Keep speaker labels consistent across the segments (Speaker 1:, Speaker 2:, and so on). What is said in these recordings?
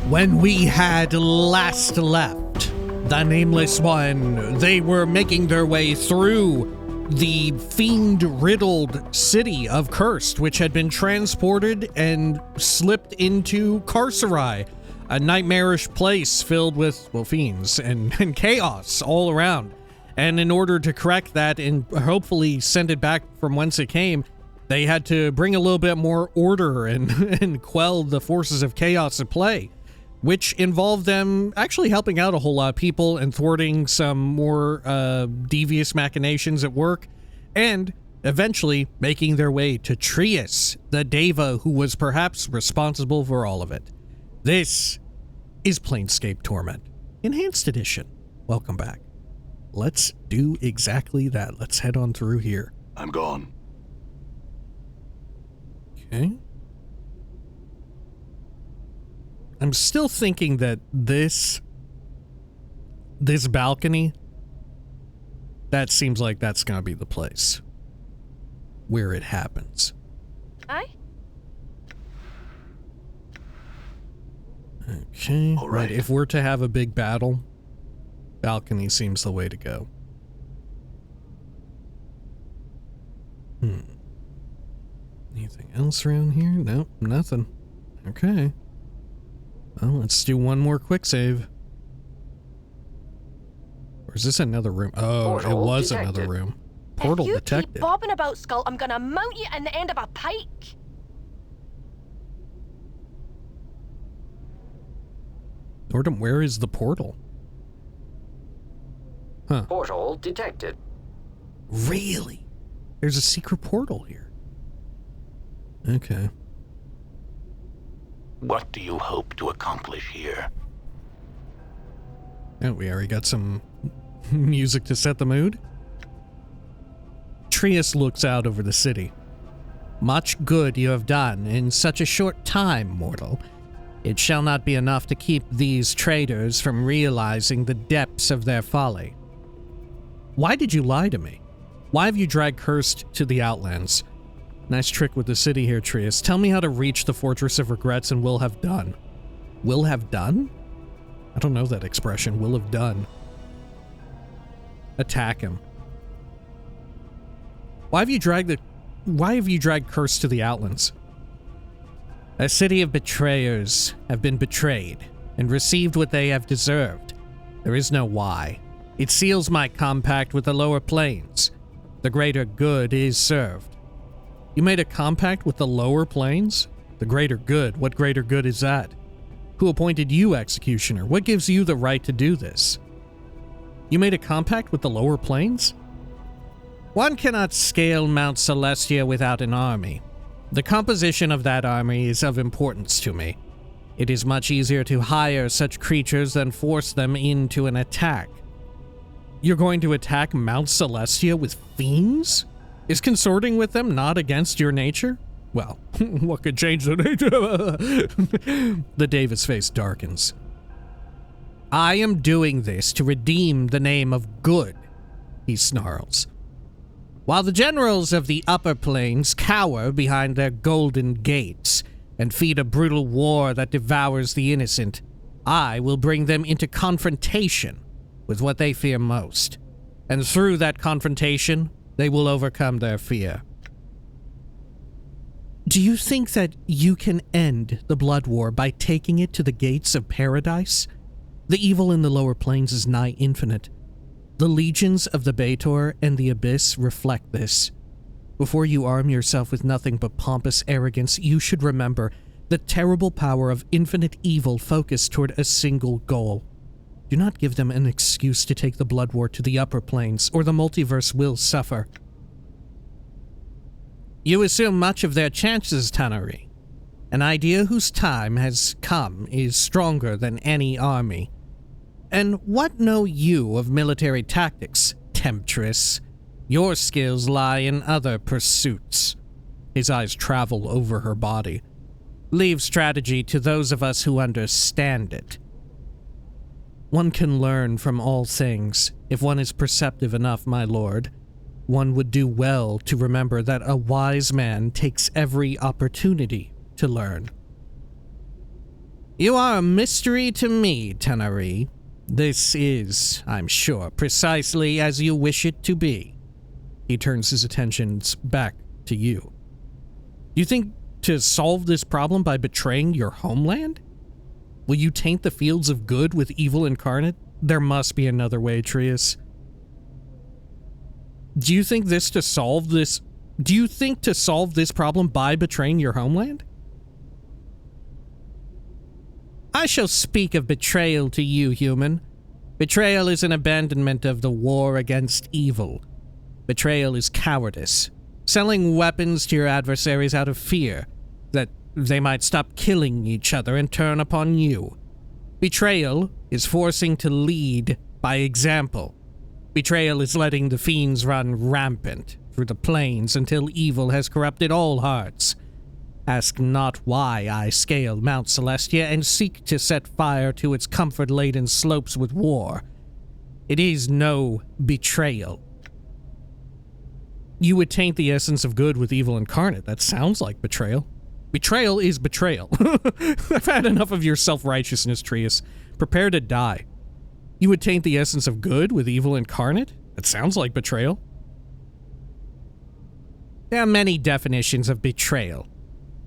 Speaker 1: When we had last left the Nameless One, they were making their way through the fiend-riddled city of Cursed, which had been transported and slipped into Carcerai, a nightmarish place filled with, well, fiends and chaos all around. And in order to correct that and hopefully send it back from whence it came, they had to bring a little bit more order and quell the forces of chaos at play, which involved them actually helping out a whole lot of people and thwarting some more devious machinations at work, and eventually making their way to Trias, the Deva who was perhaps responsible for all of it. This is Planescape Torment, Enhanced Edition. Welcome back. Let's do exactly that. Let's head on through here.
Speaker 2: I'm gone.
Speaker 1: Okay. I'm still thinking that this balcony, that seems like that's gonna be the place where it happens.
Speaker 3: Aye?
Speaker 1: Okay.
Speaker 2: All right.
Speaker 1: If we're to have a big battle, balcony seems the way to go. Anything else around here? Nope, nothing. Okay. Well, let's do one more quick save. Or is this another room? Oh,
Speaker 4: Portal
Speaker 1: it was
Speaker 4: detected.
Speaker 1: another room. Portal
Speaker 3: if you
Speaker 1: detected.
Speaker 3: keep bobbing about, Skull, I'm gonna mount you in the end of a pike.
Speaker 1: Nordum, where is the portal? Huh.
Speaker 4: Portal detected.
Speaker 1: Really? There's a secret portal here. Okay.
Speaker 2: What do you hope to accomplish here?
Speaker 1: Oh, we already got some music to set the mood. Trias looks out over the city. Much good you have done in such a short time, mortal. It shall not be enough to keep these traitors from realizing the depths of their folly. Why did you lie to me? Why have you dragged Cursed to the Outlands? Nice trick with the city here, Trias. Tell me how to reach the Fortress of Regrets and we'll have done. Will have done? I don't know that expression. Will have done. Attack him. Why have you dragged Cursed to the Outlands? A city of betrayers have been betrayed and received what they have deserved. There is no why. It seals my compact with the lower planes. The greater good is served. You made a compact with the lower planes? The greater good? What greater good is that? Who appointed you executioner? What gives you the right to do this? You made a compact with the lower planes? One cannot scale Mount Celestia without an army. The composition of that army is of importance to me. It is much easier to hire such creatures than force them into an attack. You're going to attack Mount Celestia with fiends? Is consorting with them not against your nature? Well, what could change the nature? The Davis face darkens. I am doing this to redeem the name of good, he snarls. While the generals of the upper planes cower behind their golden gates and feed a brutal war that devours the innocent, I will bring them into confrontation with what they fear most. And through that confrontation, they will overcome their fear. Do you think that you can end the blood war by taking it to the gates of paradise? The evil in the lower planes is nigh infinite. The legions of the Baator and the Abyss reflect this. Before you arm yourself with nothing but pompous arrogance, you should remember the terrible power of infinite evil focused toward a single goal. Do not give them an excuse to take the blood war to the upper planes, or the multiverse will suffer. You assume much of their chances, Tannery. An idea whose time has come is stronger than any army. And what know you of military tactics, temptress? Your skills lie in other pursuits. His eyes travel over her body. Leave strategy to those of us who understand it. One can learn from all things, if one is perceptive enough, my lord. One would do well to remember that a wise man takes every opportunity to learn. You are a mystery to me, Tenari. This is, I'm sure, precisely as you wish it to be. He turns his attentions back to you. You think to solve this problem by betraying your homeland? Will you taint the fields of good with evil incarnate? There must be another way, Trias. Do you think to solve this problem by betraying your homeland? I shall speak of betrayal to you, human. Betrayal is an abandonment of the war against evil. Betrayal is cowardice. Selling weapons to your adversaries out of fear that they might stop killing each other and turn upon you. Betrayal is forcing to lead by example. Betrayal is letting the fiends run rampant through the plains until evil has corrupted all hearts. Ask not why I scale Mount Celestia and seek to set fire to its comfort-laden slopes with war. It is no betrayal. You would taint the essence of good with evil incarnate. That sounds like betrayal. Betrayal is betrayal. I've had enough of your self-righteousness, Trias. Prepare to die. You would taint the essence of good with evil incarnate? That sounds like betrayal. There are many definitions of betrayal.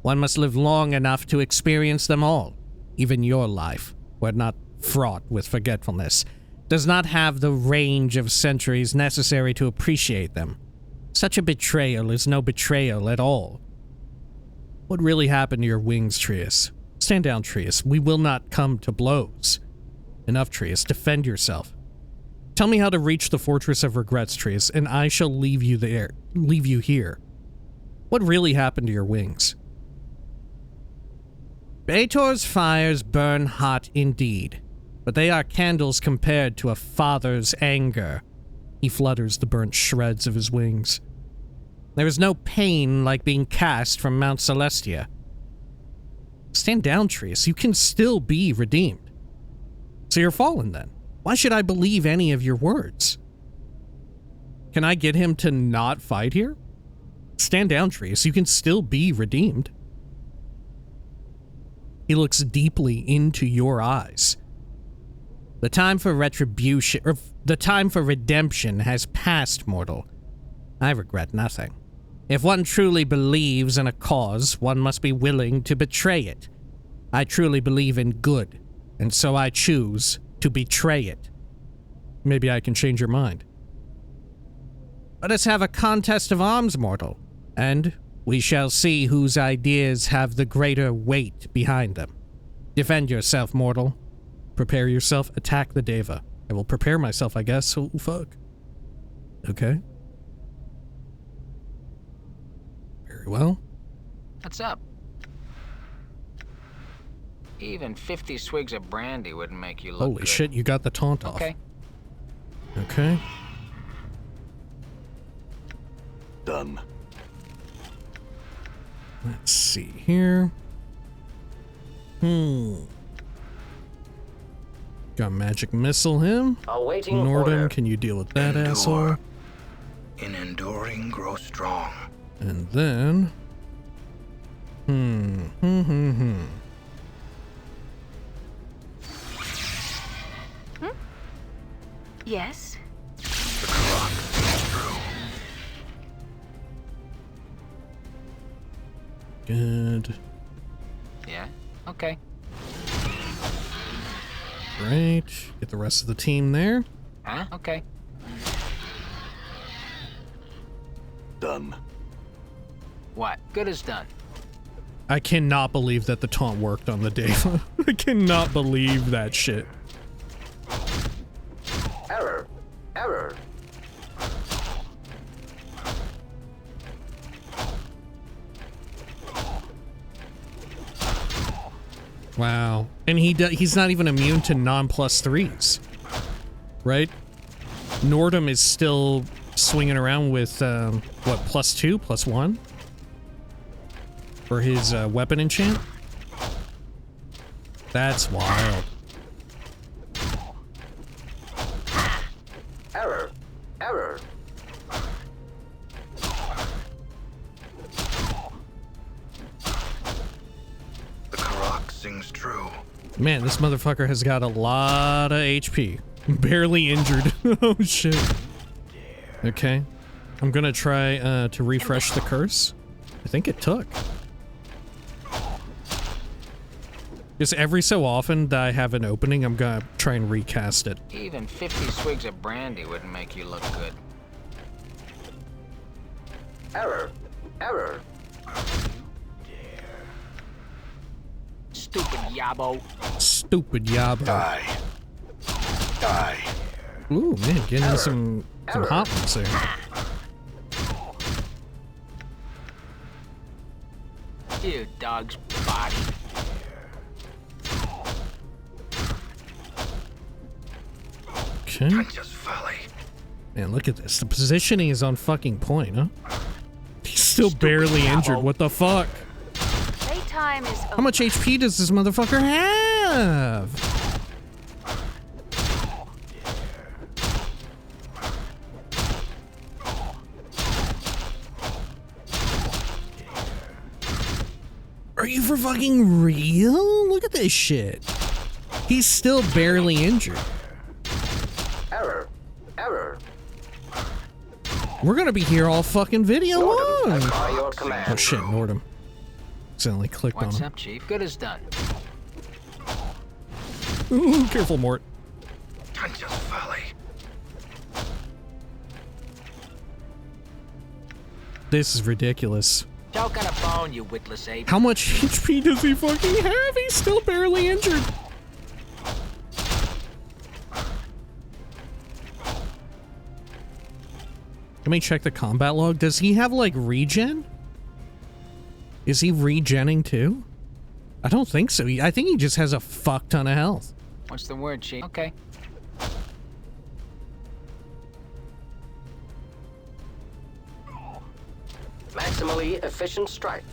Speaker 1: One must live long enough to experience them all. Even your life, were not fraught with forgetfulness, does not have the range of centuries necessary to appreciate them. Such a betrayal is no betrayal at all. What really happened to your wings, Trias? Stand down, Trias. We will not come to blows. Enough, Trias. Defend yourself. Tell me how to reach the Fortress of Regrets, Trias, and I shall leave you here. What really happened to your wings? Baator's fires burn hot indeed, but they are candles compared to a father's anger. He flutters the burnt shreds of his wings. There is no pain like being cast from Mount Celestia. Stand down, Trias. You can still be redeemed. So you're fallen then. Why should I believe any of your words? Can I get him to not fight here? Stand down, Trias. You can still be redeemed. He looks deeply into your eyes. The time for redemption has passed, mortal. I regret nothing. If one truly believes in a cause, one must be willing to betray it. I truly believe in good, and so I choose to betray it. Maybe I can change your mind. Let us have a contest of arms, mortal, and we shall see whose ideas have the greater weight behind them. Defend yourself, mortal. Prepare yourself. Attack the Deva. I will prepare myself, I guess. Oh, fuck. Okay. Very well.
Speaker 4: What's up? Even 50 swigs of brandy wouldn't make you look
Speaker 1: Holy
Speaker 4: good.
Speaker 1: shit, you got the taunt off.
Speaker 4: Okay.
Speaker 1: Okay.
Speaker 2: Done.
Speaker 1: Let's see here. Got magic missile him.
Speaker 5: Awaiting
Speaker 1: Norden,
Speaker 5: order.
Speaker 1: can you deal with that
Speaker 6: Endure.
Speaker 1: asshole?
Speaker 6: In enduring, grow strong.
Speaker 1: And then...
Speaker 3: Yes?
Speaker 6: The Karak is true.
Speaker 1: Good.
Speaker 4: Yeah? Okay.
Speaker 1: Great. Get the rest of the team there.
Speaker 4: Huh? Okay.
Speaker 2: Done.
Speaker 4: What? Good is done.
Speaker 1: I cannot believe that the taunt worked on the Deva. I cannot believe that shit.
Speaker 5: Error. Error.
Speaker 1: Wow. And he's not even immune to non-+3s. Right? Nordum is still swinging around with, what, +2, +1? For his weapon enchant? That's wild.
Speaker 5: Error. Error.
Speaker 6: The Karak sings true.
Speaker 1: Man, this motherfucker has got a lot of HP. Barely injured. Oh, shit. Okay. I'm gonna try to refresh the curse. I think it took. Just every so often that I have an opening, I'm gonna try and recast it.
Speaker 4: Even 50 swigs of brandy wouldn't make you look good.
Speaker 5: Error. Error.
Speaker 4: Stupid yabo.
Speaker 1: Stupid yabo.
Speaker 2: Die. Die.
Speaker 1: Ooh, man, getting some hot ones there.
Speaker 4: Ew, dog's body.
Speaker 1: Okay.
Speaker 6: Just folly.
Speaker 1: Man, look at this. The positioning is on fucking point, huh? He's still barely injured. What the fuck?
Speaker 3: Playtime is over.
Speaker 1: How much HP does this motherfucker have? Are you for fucking real? Look at this shit. He's still barely injured.
Speaker 5: Error. Error.
Speaker 1: We're gonna be here all fucking video
Speaker 5: Nordum,
Speaker 1: long.
Speaker 5: by your command.
Speaker 1: Oh shit, Nordum. Accidentally clicked
Speaker 4: What's
Speaker 1: on him.
Speaker 4: up, Chief? Good as done.
Speaker 1: Ooh, careful, Mort.
Speaker 6: Just folly.
Speaker 1: This is ridiculous.
Speaker 4: Choke on a bone, you witless ape.
Speaker 1: How much HP does he fucking have? He's still barely injured. Let me check the combat log. Does he have, like, regen? Is he regenning too? I don't think so. I think he just has a fuck ton of health.
Speaker 4: What's the word, Chief? Okay.
Speaker 5: Maximally efficient strike.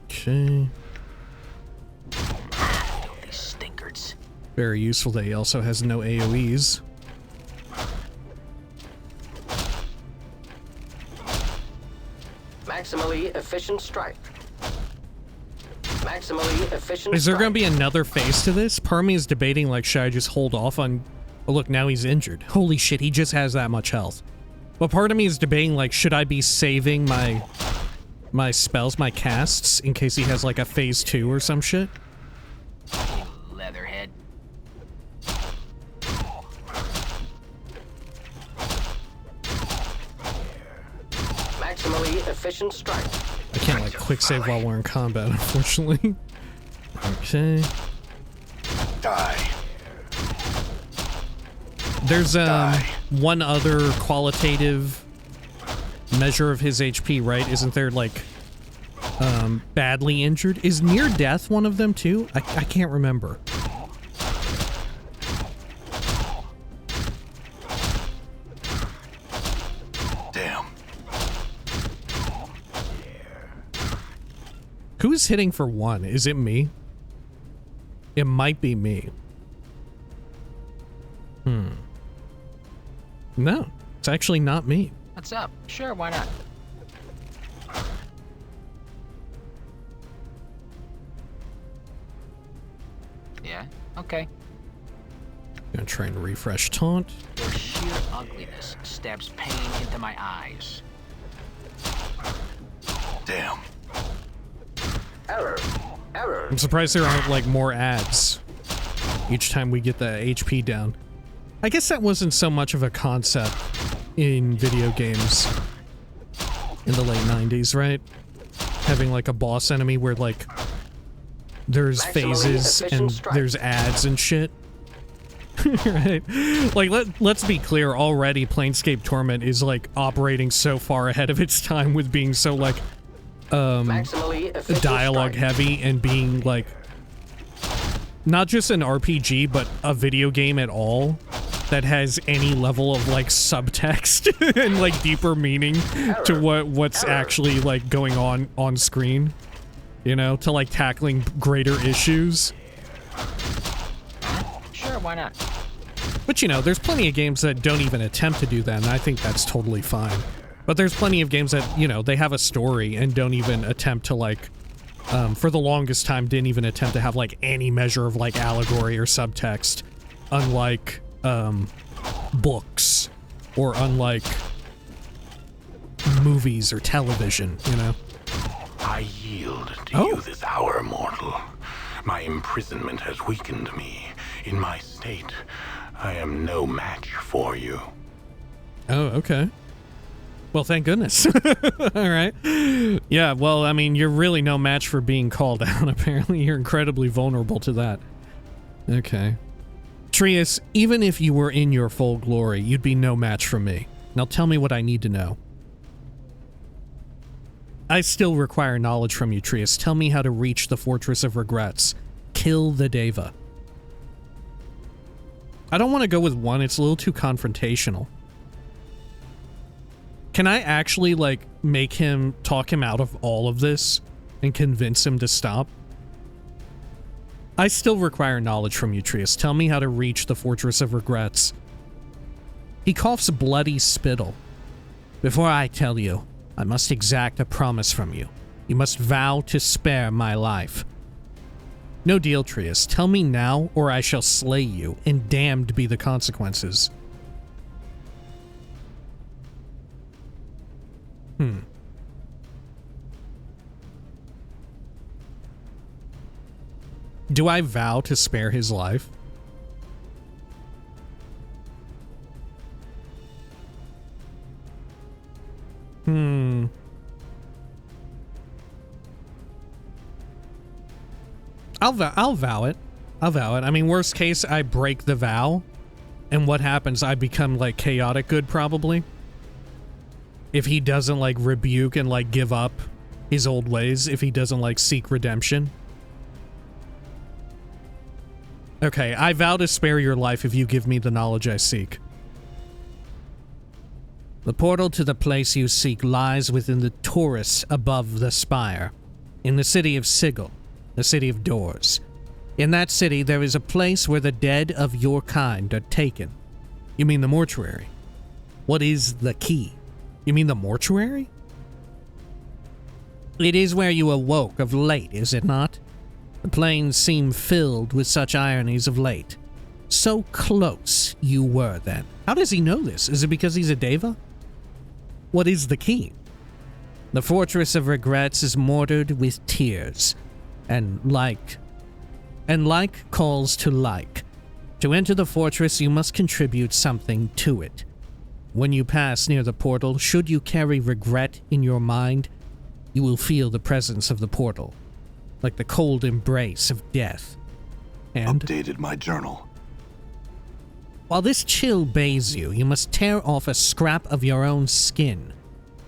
Speaker 1: Okay.
Speaker 4: These stinkards.
Speaker 1: Very useful that he also has no AoEs.
Speaker 5: Maximally efficient strike. Maximally efficient
Speaker 1: Is there
Speaker 5: strike.
Speaker 1: going to be another phase to this? Part of me is debating, like, should I just hold off on... Oh, look, now he's injured. Holy shit, he just has that much health. But part of me is debating, like, should I be saving my spells, my casts, in case he has, like, a phase 2 or some shit?
Speaker 4: You leatherhead.
Speaker 5: Maximally efficient strike.
Speaker 1: I can't, like, quick save while we're in combat, unfortunately. Okay.
Speaker 2: Die.
Speaker 1: There's, one other qualitative measure of his HP, right? Isn't there, like, badly injured? Is near death one of them, too? I can't remember.
Speaker 2: Damn.
Speaker 1: Who's hitting for 1? Is it me? It might be me. No, it's actually not me.
Speaker 4: What's up? Sure, why not? Yeah, okay.
Speaker 1: Gonna try and refresh taunt.
Speaker 4: Your sheer ugliness stabs pain into my eyes.
Speaker 2: Damn.
Speaker 5: Error. Error.
Speaker 1: I'm surprised there aren't, like, more ads each time we get the HP down. I guess that wasn't so much of a concept in video games in the late 90s, right? Having, like, a boss enemy where, like, there's phases and there's ads and shit. Right? Like, let's be clear, already Planescape Torment is, like, operating so far ahead of its time with being so, like,
Speaker 5: Maximally efficient
Speaker 1: dialogue
Speaker 5: strike.
Speaker 1: heavy and being, like, not just an RPG, but a video game at all that has any level of, like, subtext and, like, deeper meaning to what's actually, like, going on screen, you know, to, like, tackling greater issues.
Speaker 4: Sure, why not?
Speaker 1: But, you know, there's plenty of games that don't even attempt to do that, and I think that's totally fine. But there's plenty of games that, you know, they have a story and don't even attempt to, like, for the longest time didn't even attempt to have like any measure of like allegory or subtext, unlike books or unlike movies or television, you know?
Speaker 2: I yield to you this hour, mortal. My imprisonment has weakened me. In my state, I am no match for you.
Speaker 1: Oh, okay. Well, thank goodness. All right. Yeah, well, I mean, you're really no match for being called out. Apparently, you're incredibly vulnerable to that. Okay. Trias, even if you were in your full glory, you'd be no match for me. Now tell me what I need to know. I still require knowledge from you, Trias. Tell me how to reach the Fortress of Regrets. Kill the Deva. I don't want to go with one. It's a little too confrontational. Can I actually, like, make him talk him out of all of this and convince him to stop? I still require knowledge from you, Trias. Tell me how to reach the Fortress of Regrets. He coughs bloody spittle. Before I tell you, I must exact a promise from you. You must vow to spare my life. No deal, Trias. Tell me now, or I shall slay you, and damned be the consequences. Do I vow to spare his life? I'll vow it. I'll vow it. I mean, worst case, I break the vow, and what happens? I become, like, chaotic good, probably. If he doesn't, like, rebuke and, like, give up his old ways, if he doesn't, like, seek redemption. Okay, I vow to spare your life if you give me the knowledge I seek. The portal to the place you seek lies within the torus above the spire, in the city of Sigil, the city of doors. In that city, there is a place where the dead of your kind are taken. You mean the mortuary? What is the key? You mean the mortuary? It is where you awoke of late, is it not? The plains seem filled with such ironies of late. So close you were then. How does he know this? Is it because he's a Deva? What is the key? The Fortress of Regrets is mortared with tears, and like calls to like. To enter the fortress, you must contribute something to it. When you pass near the portal, should you carry regret in your mind, you will feel the presence of the portal, like the cold embrace of death. And
Speaker 2: Updated my journal.
Speaker 1: while this chill bathes you, you must tear off a scrap of your own skin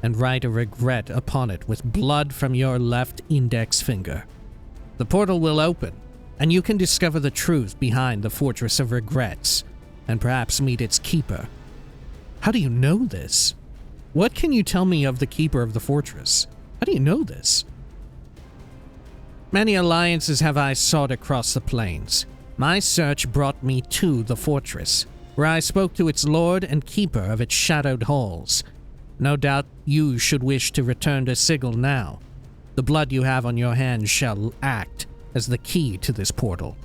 Speaker 1: and write a regret upon it with blood from your left index finger. The portal will open, and you can discover the truth behind the Fortress of Regrets, and perhaps meet its keeper. How do you know this? What can you tell me of the keeper of the fortress? How do you know this? Many alliances have I sought across the plains. My search brought me to the fortress, where I spoke to its lord and keeper of its shadowed halls. No doubt you should wish to return to Sigil now. The blood you have on your hands shall act as the key to this portal.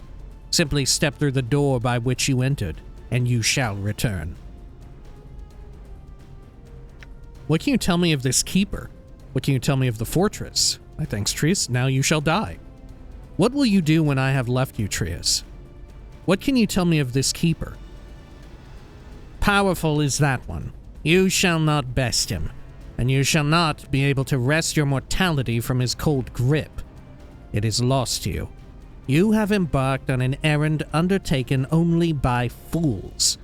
Speaker 1: Simply step through the door by which you entered, and you shall return. What can you tell me of this keeper? What can you tell me of the fortress? My thanks, Trias. Now you shall die. What will you do when I have left you, Trias? What can you tell me of this keeper? Powerful is that one. You shall not best him, and you shall not be able to wrest your mortality from his cold grip. It is lost to you. You have embarked on an errand undertaken only by fools.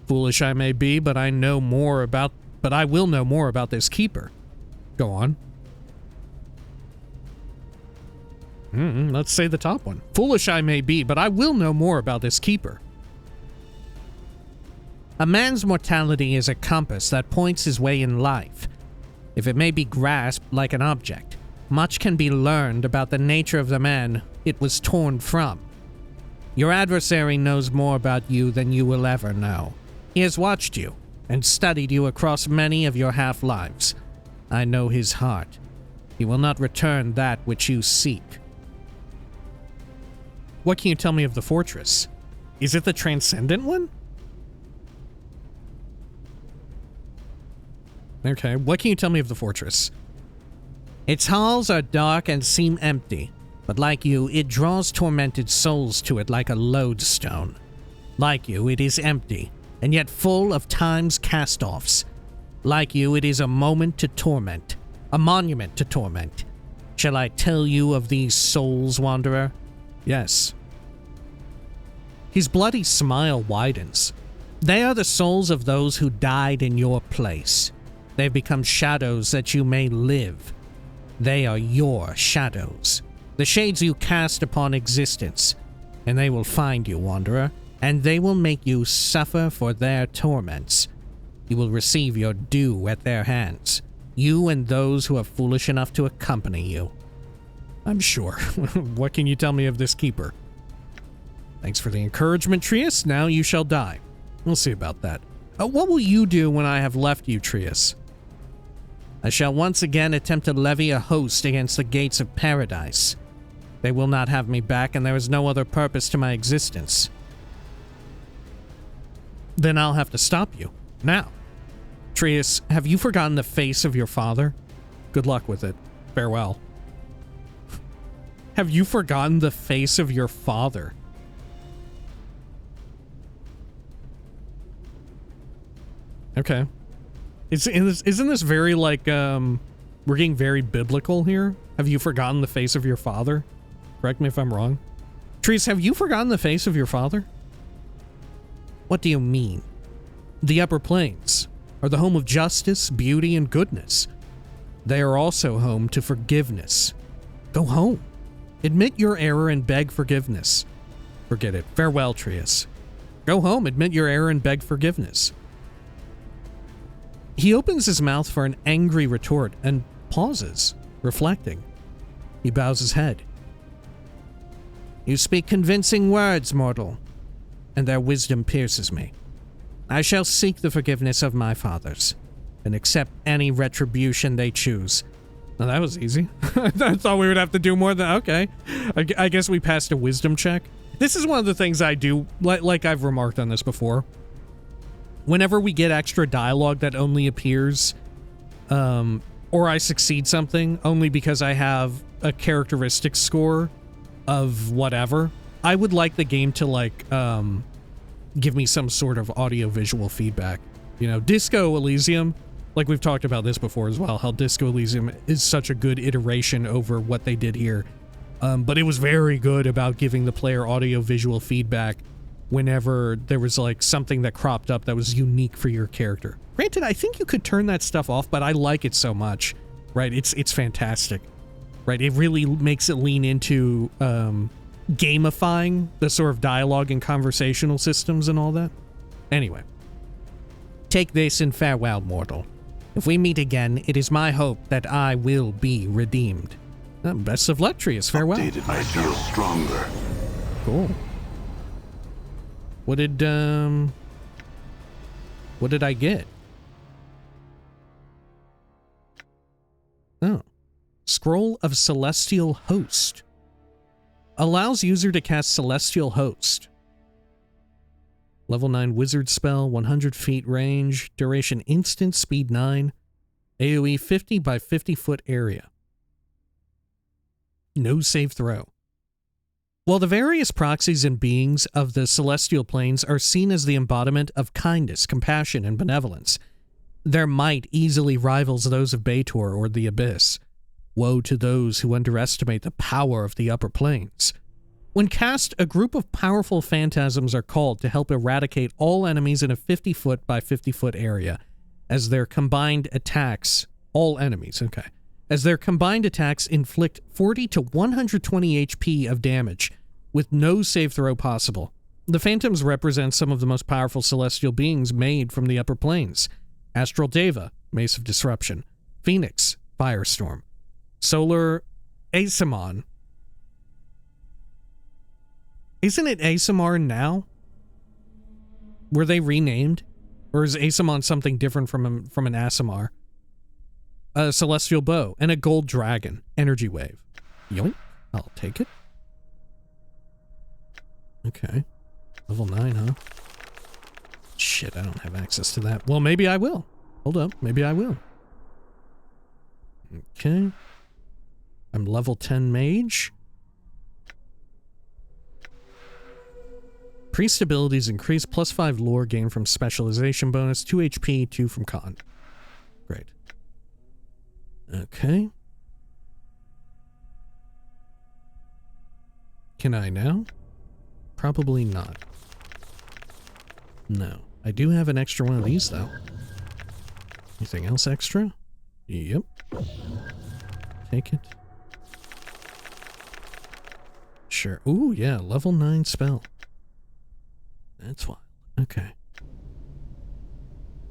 Speaker 1: Foolish I may be, but I will know more about this keeper. Go on. Let's say the top one. Foolish I may be, but I will know more about this keeper. A man's mortality is a compass that points his way in life. If it may be grasped like an object, much can be learned about the nature of the man it was torn from. Your adversary knows more about you than you will ever know. He has watched you and studied you across many of your half-lives. I know his heart. He will not return that which you seek. What can you tell me of the fortress? Is it the Transcendent one? Okay, what can you tell me of the fortress? Its halls are dark and seem empty, but like you, it draws tormented souls to it like a lodestone. Like you, it is empty, and yet full of time's cast-offs. Like you, it is a moment to torment, a monument to torment. Shall I tell you of these souls, Wanderer? Yes. His bloody smile widens. They are the souls of those who died in your place. They've become shadows that you may live. They are your shadows, the shades you cast upon existence, and they will find you, Wanderer, and they will make you suffer for their torments. You will receive your due at their hands, you and those who are foolish enough to accompany you. I'm sure. What can you tell me of this keeper? Thanks for the encouragement, Trias. Now you shall die. We'll see about that. What will you do when I have left you, Trias? I shall once again attempt to levy a host against the gates of paradise. They will not have me back, and there is no other purpose to my existence. Then I'll have to stop you. Now. Trias, have you forgotten the face of your father? Good luck with it. Farewell. Have you forgotten the face of your father? Okay. Isn't this very, like, we're getting very biblical here? Have you forgotten the face of your father? Correct me if I'm wrong. Trias, have you forgotten the face of your father? What do you mean? The upper planes are the home of justice, beauty, and goodness. They are also home to forgiveness. Go home. Admit your error and beg forgiveness. Forget it. Farewell, Trias. Go home, admit your error, and beg forgiveness. He opens his mouth for an angry retort and pauses, reflecting. He bows his head. You speak convincing words, mortal, and their wisdom pierces me. I shall seek the forgiveness of my fathers and accept any retribution they choose. Now that was easy. I thought we would have to do more than... Okay. I guess we passed a wisdom check. This is one of the things I do, like I've remarked on this before. Whenever we get extra dialogue that only appears, or I succeed something, only because I have a characteristic score of whatever, I would like the game to, like, give me some sort of audio-visual feedback. You know, Disco Elysium, like we've talked about this before as well, how Disco Elysium is such a good iteration over what they did here. But it was very good about giving the player audio-visual feedback whenever there was, like, something that cropped up that was unique for your character. Granted, I think you could turn that stuff off, but I like it so much, right? It's fantastic, right? It really makes it lean into gamifying the sort of dialogue and conversational systems and all that. Anyway. Take this and farewell, mortal. If we meet again, it is my hope that I will be redeemed. Best of luck, Trias. Farewell.
Speaker 2: Updated, I feel stronger.
Speaker 1: Cool. What did I get? Oh. Scroll of Celestial Host. Allows user to cast Celestial Host. Level 9 wizard spell, 100 feet range, duration instant, speed 9, AoE 50 by 50 foot area. No save throw. While the various proxies and beings of the celestial planes are seen as the embodiment of kindness, compassion, and benevolence, their might easily rivals those of Baator or the Abyss. Woe to those who underestimate the power of the upper planes. When cast, a group of powerful phantasms are called to help eradicate all enemies in a 50-foot by 50-foot area, as their combined attacks... All enemies, okay. As their combined attacks inflict 40 to 120 HP of damage, with no save throw possible. The Phantoms represent some of the most powerful celestial beings made from the upper planes. Astral Deva, Mace of Disruption. Phoenix, Firestorm. Solar Asamon. Isn't it Asamar now? Were they renamed? Or is Asamon something different from an Asamar? a celestial bow, and a gold dragon. Energy wave. Yoink. I'll take it. Okay. Level 9, huh? Shit, I don't have access to that. Well, maybe I will. Hold up. Maybe I will. Okay. I'm level 10 mage. Priest abilities increase +5 lore gain from specialization bonus, 2 HP, 2 from con. Great. Okay. Can I now? Probably not. No. I do have an extra one of these, though. Anything else extra? Yep. Take it. Sure. Ooh, yeah. Level 9 spell. That's wild. Okay.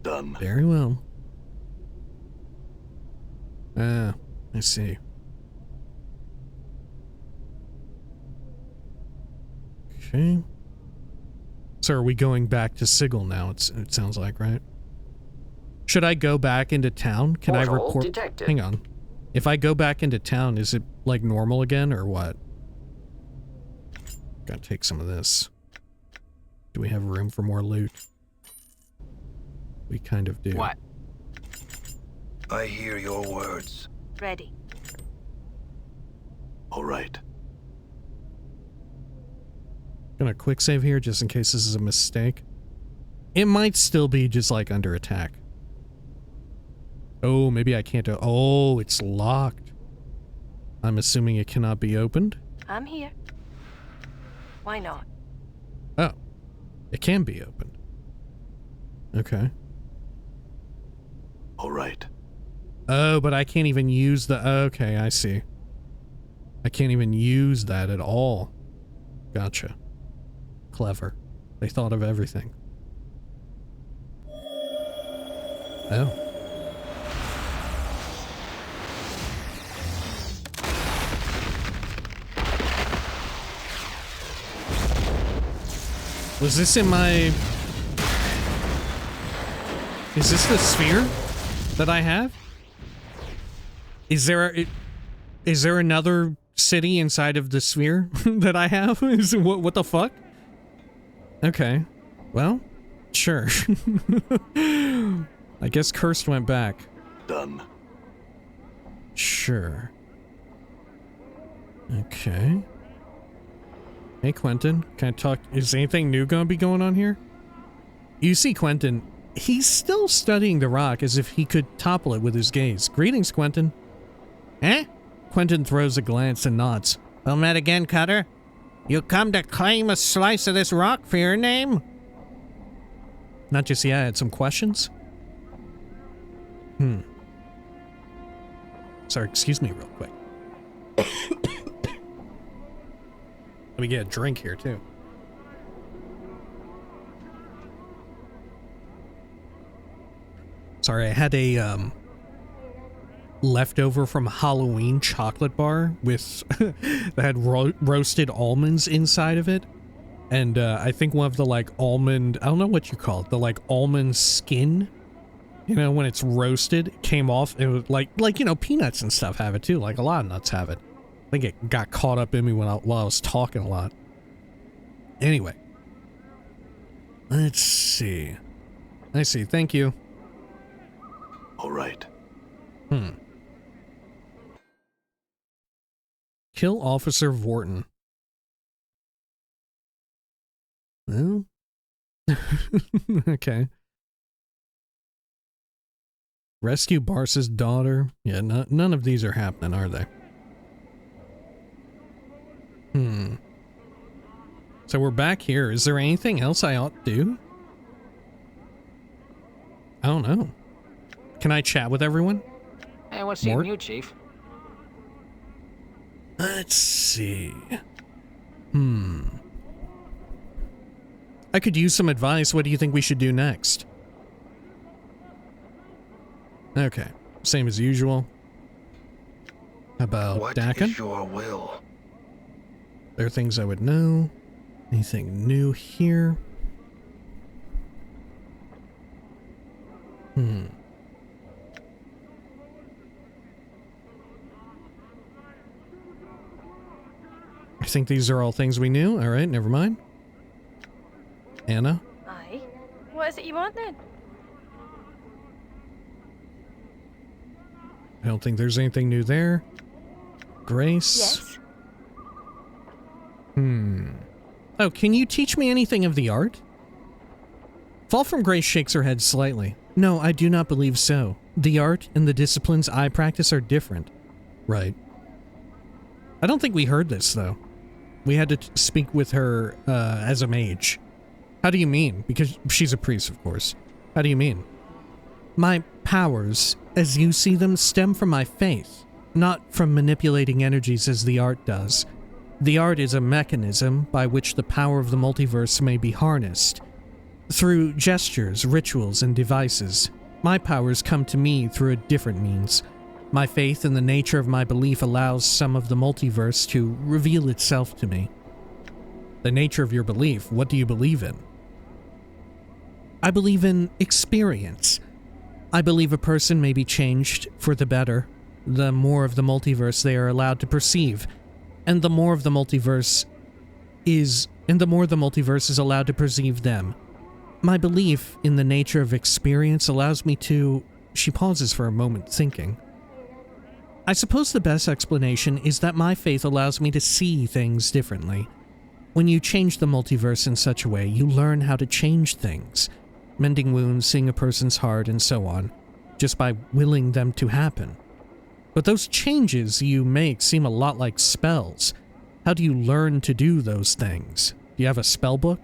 Speaker 2: Done.
Speaker 1: Very well. Ah, I see. Okay. So are we going back to Sigil now? It sounds like, right? Should I go back into town? Can I
Speaker 5: Portal
Speaker 1: report?
Speaker 5: detected.
Speaker 1: Hang on. If I go back into town, is it like normal again or what? Gotta take some of this. Do we have room for more loot? We kind of do.
Speaker 4: What?
Speaker 6: I hear your words.
Speaker 3: Ready.
Speaker 2: All right.
Speaker 1: Gonna quick save here just in case this is a mistake. It might still be just like under attack. Oh, maybe I can't do. Oh, it's locked. I'm assuming it cannot be opened.
Speaker 3: I'm here. Why not?
Speaker 1: Oh, it can be opened. Okay.
Speaker 2: All right.
Speaker 1: Oh, but I can't even use the. Okay, I see. I can't even use that at all. Gotcha. Clever. They thought of everything. Oh. Was this in my... Is this the sphere that I have? Is there another city inside of the sphere that I have? What the fuck? Okay. Well, sure. I guess Cursed went back.
Speaker 2: Done.
Speaker 1: Sure. Okay. Hey, Quentin. Can I talk? Is anything new gonna be going on here? You see Quentin. He's still studying the rock as if he could topple it with his gaze. Greetings, Quentin. Eh? Quentin throws a glance and nods. Well met again, Cutter. You come to claim a slice of this rock for your name? Not just yet, I had some questions. Sorry, excuse me real quick. Let me get a drink here, too. Sorry, I had a, leftover from Halloween chocolate bar with that had roasted almonds inside of it, and I think one of the like almond, I don't know what you call it, the like almond skin, you know, when it's roasted, came off. It was like you know, peanuts and stuff have it too, like a lot of nuts have it. I think it got caught up in me while I was talking a lot. Anyway, let's see. I see. Thank you.
Speaker 2: All right.
Speaker 1: Kill Officer Vorton. Well, okay. Rescue Bars's daughter. Yeah, none of these are happening, are they? So we're back here. Is there anything else I ought to do? I don't know. Can I chat with everyone?
Speaker 4: Hey, what's the new, Chief?
Speaker 1: Let's see. I could use some advice. What do you think we should do next? Okay. Same as usual. How about
Speaker 6: What
Speaker 1: Dakin?
Speaker 6: is your will?
Speaker 1: There are things I would know. Anything new here? I think these are all things we knew. All right, never mind. Anna?
Speaker 3: Aye. What is it you want then?
Speaker 1: I don't think there's anything new there. Grace?
Speaker 3: Yes.
Speaker 1: Oh, can you teach me anything of the art? Fall from Grace shakes her head slightly. No, I do not believe so. The art and the disciplines I practice are different. Right. I don't think we heard this, though. We had to speak with her as a mage. How do you mean? Because she's a priest, of course. How do you mean? My powers, as you see them, stem from my faith, not from manipulating energies as the art does. The art is a mechanism by which the power of the multiverse may be harnessed. Through gestures, rituals, and devices. My powers come to me through a different means. My faith in the nature of my belief allows some of the multiverse to reveal itself to me. The nature of your belief, what do you believe in? I believe in experience. I believe a person may be changed for the better, the more of the multiverse they are allowed to perceive, and the more the multiverse is allowed to perceive them. My belief in the nature of experience allows me to... She pauses for a moment, thinking. I suppose the best explanation is that my faith allows me to see things differently. When you change the multiverse in such a way, you learn how to change things. Mending wounds, seeing a person's heart, and so on, just by willing them to happen. But those changes you make seem a lot like spells. How do you learn to do those things? Do you have a spell book?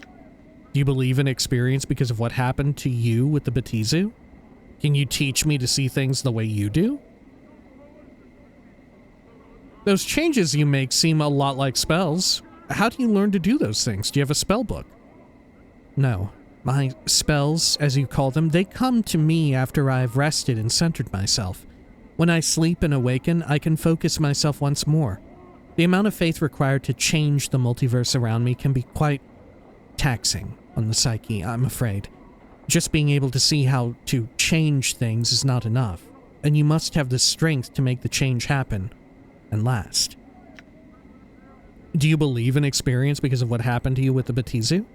Speaker 1: Do you believe in experience because of what happened to you with the Batizu? Can you teach me to see things the way you do? Those changes you make seem a lot like spells. How do you learn to do those things? Do you have a spell book? No. My spells, as you call them, they come to me after I've rested and centered myself. When I sleep and awaken, I can focus myself once more. The amount of faith required to change the multiverse around me can be quite taxing on the psyche, I'm afraid. Just being able to see how to change things is not enough, and you must have the strength to make the change happen and last. Do you believe in experience because of what happened to you with the Batizu?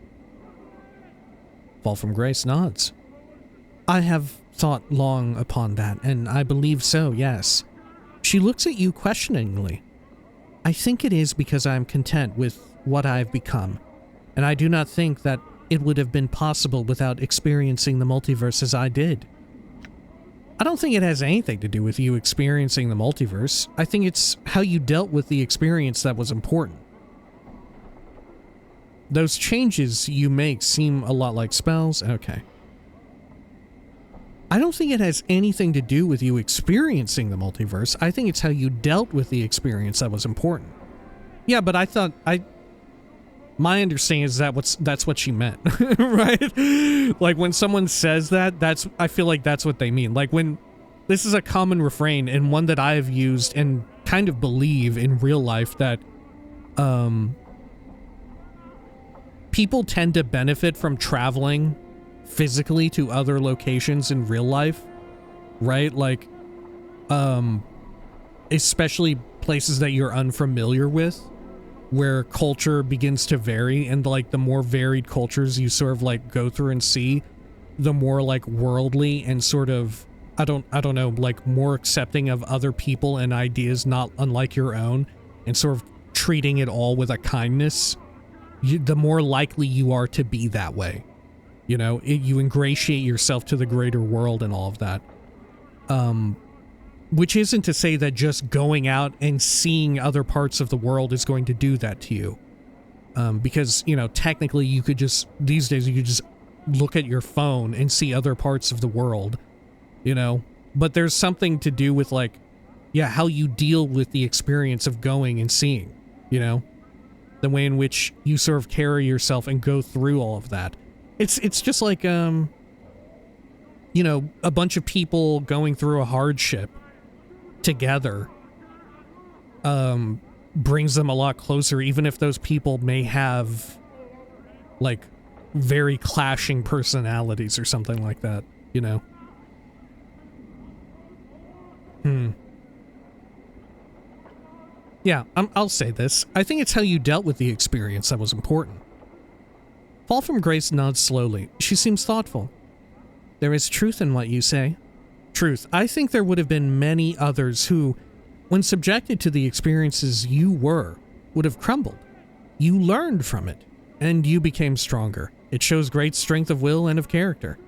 Speaker 1: Fall from Grace nods. I have thought long upon that, and I believe so, yes. She looks at you questioningly. I think it is because I am content with what I have become, and I do not think that it would have been possible without experiencing the multiverse as I did. I don't think it has anything to do with you experiencing the multiverse. I think it's how you dealt with the experience that was important. Those changes you make seem a lot like spells. Okay. I don't think it has anything to do with you experiencing the multiverse. I think it's how you dealt with the experience that was important. Yeah, but I thought my understanding is that's what she meant, right? Like when someone says that, I feel like that's what they mean. Like when this is a common refrain and one that I have used and kind of believe in real life that people tend to benefit from traveling physically to other locations in real life, right? Like especially places that you're unfamiliar with, where culture begins to vary, and like the more varied cultures you sort of like go through and see, the more like worldly and sort of I don't know, like more accepting of other people and ideas not unlike your own, and sort of treating it all with a kindness, the more likely you are to be that way. You know, you ingratiate yourself to the greater world and all of that. Which isn't to say that just going out and seeing other parts of the world is going to do that to you. Because, you know, technically you could just, these days you could just look at your phone and see other parts of the world, you know? But there's something to do with like, yeah, how you deal with the experience of going and seeing, you know? The way in which you sort of carry yourself and go through all of that. It's just like, you know, a bunch of people going through a hardship together brings them a lot closer, even if those people may have like very clashing personalities or something like that, you know? Yeah, I'll say this. I think it's how you dealt with the experience that was important. Fall from Grace nods slowly. She seems thoughtful. There is truth in what you say. Truth. I think there would have been many others who, when subjected to the experiences you were, would have crumbled. You learned from it, and you became stronger. It shows great strength of will and of character.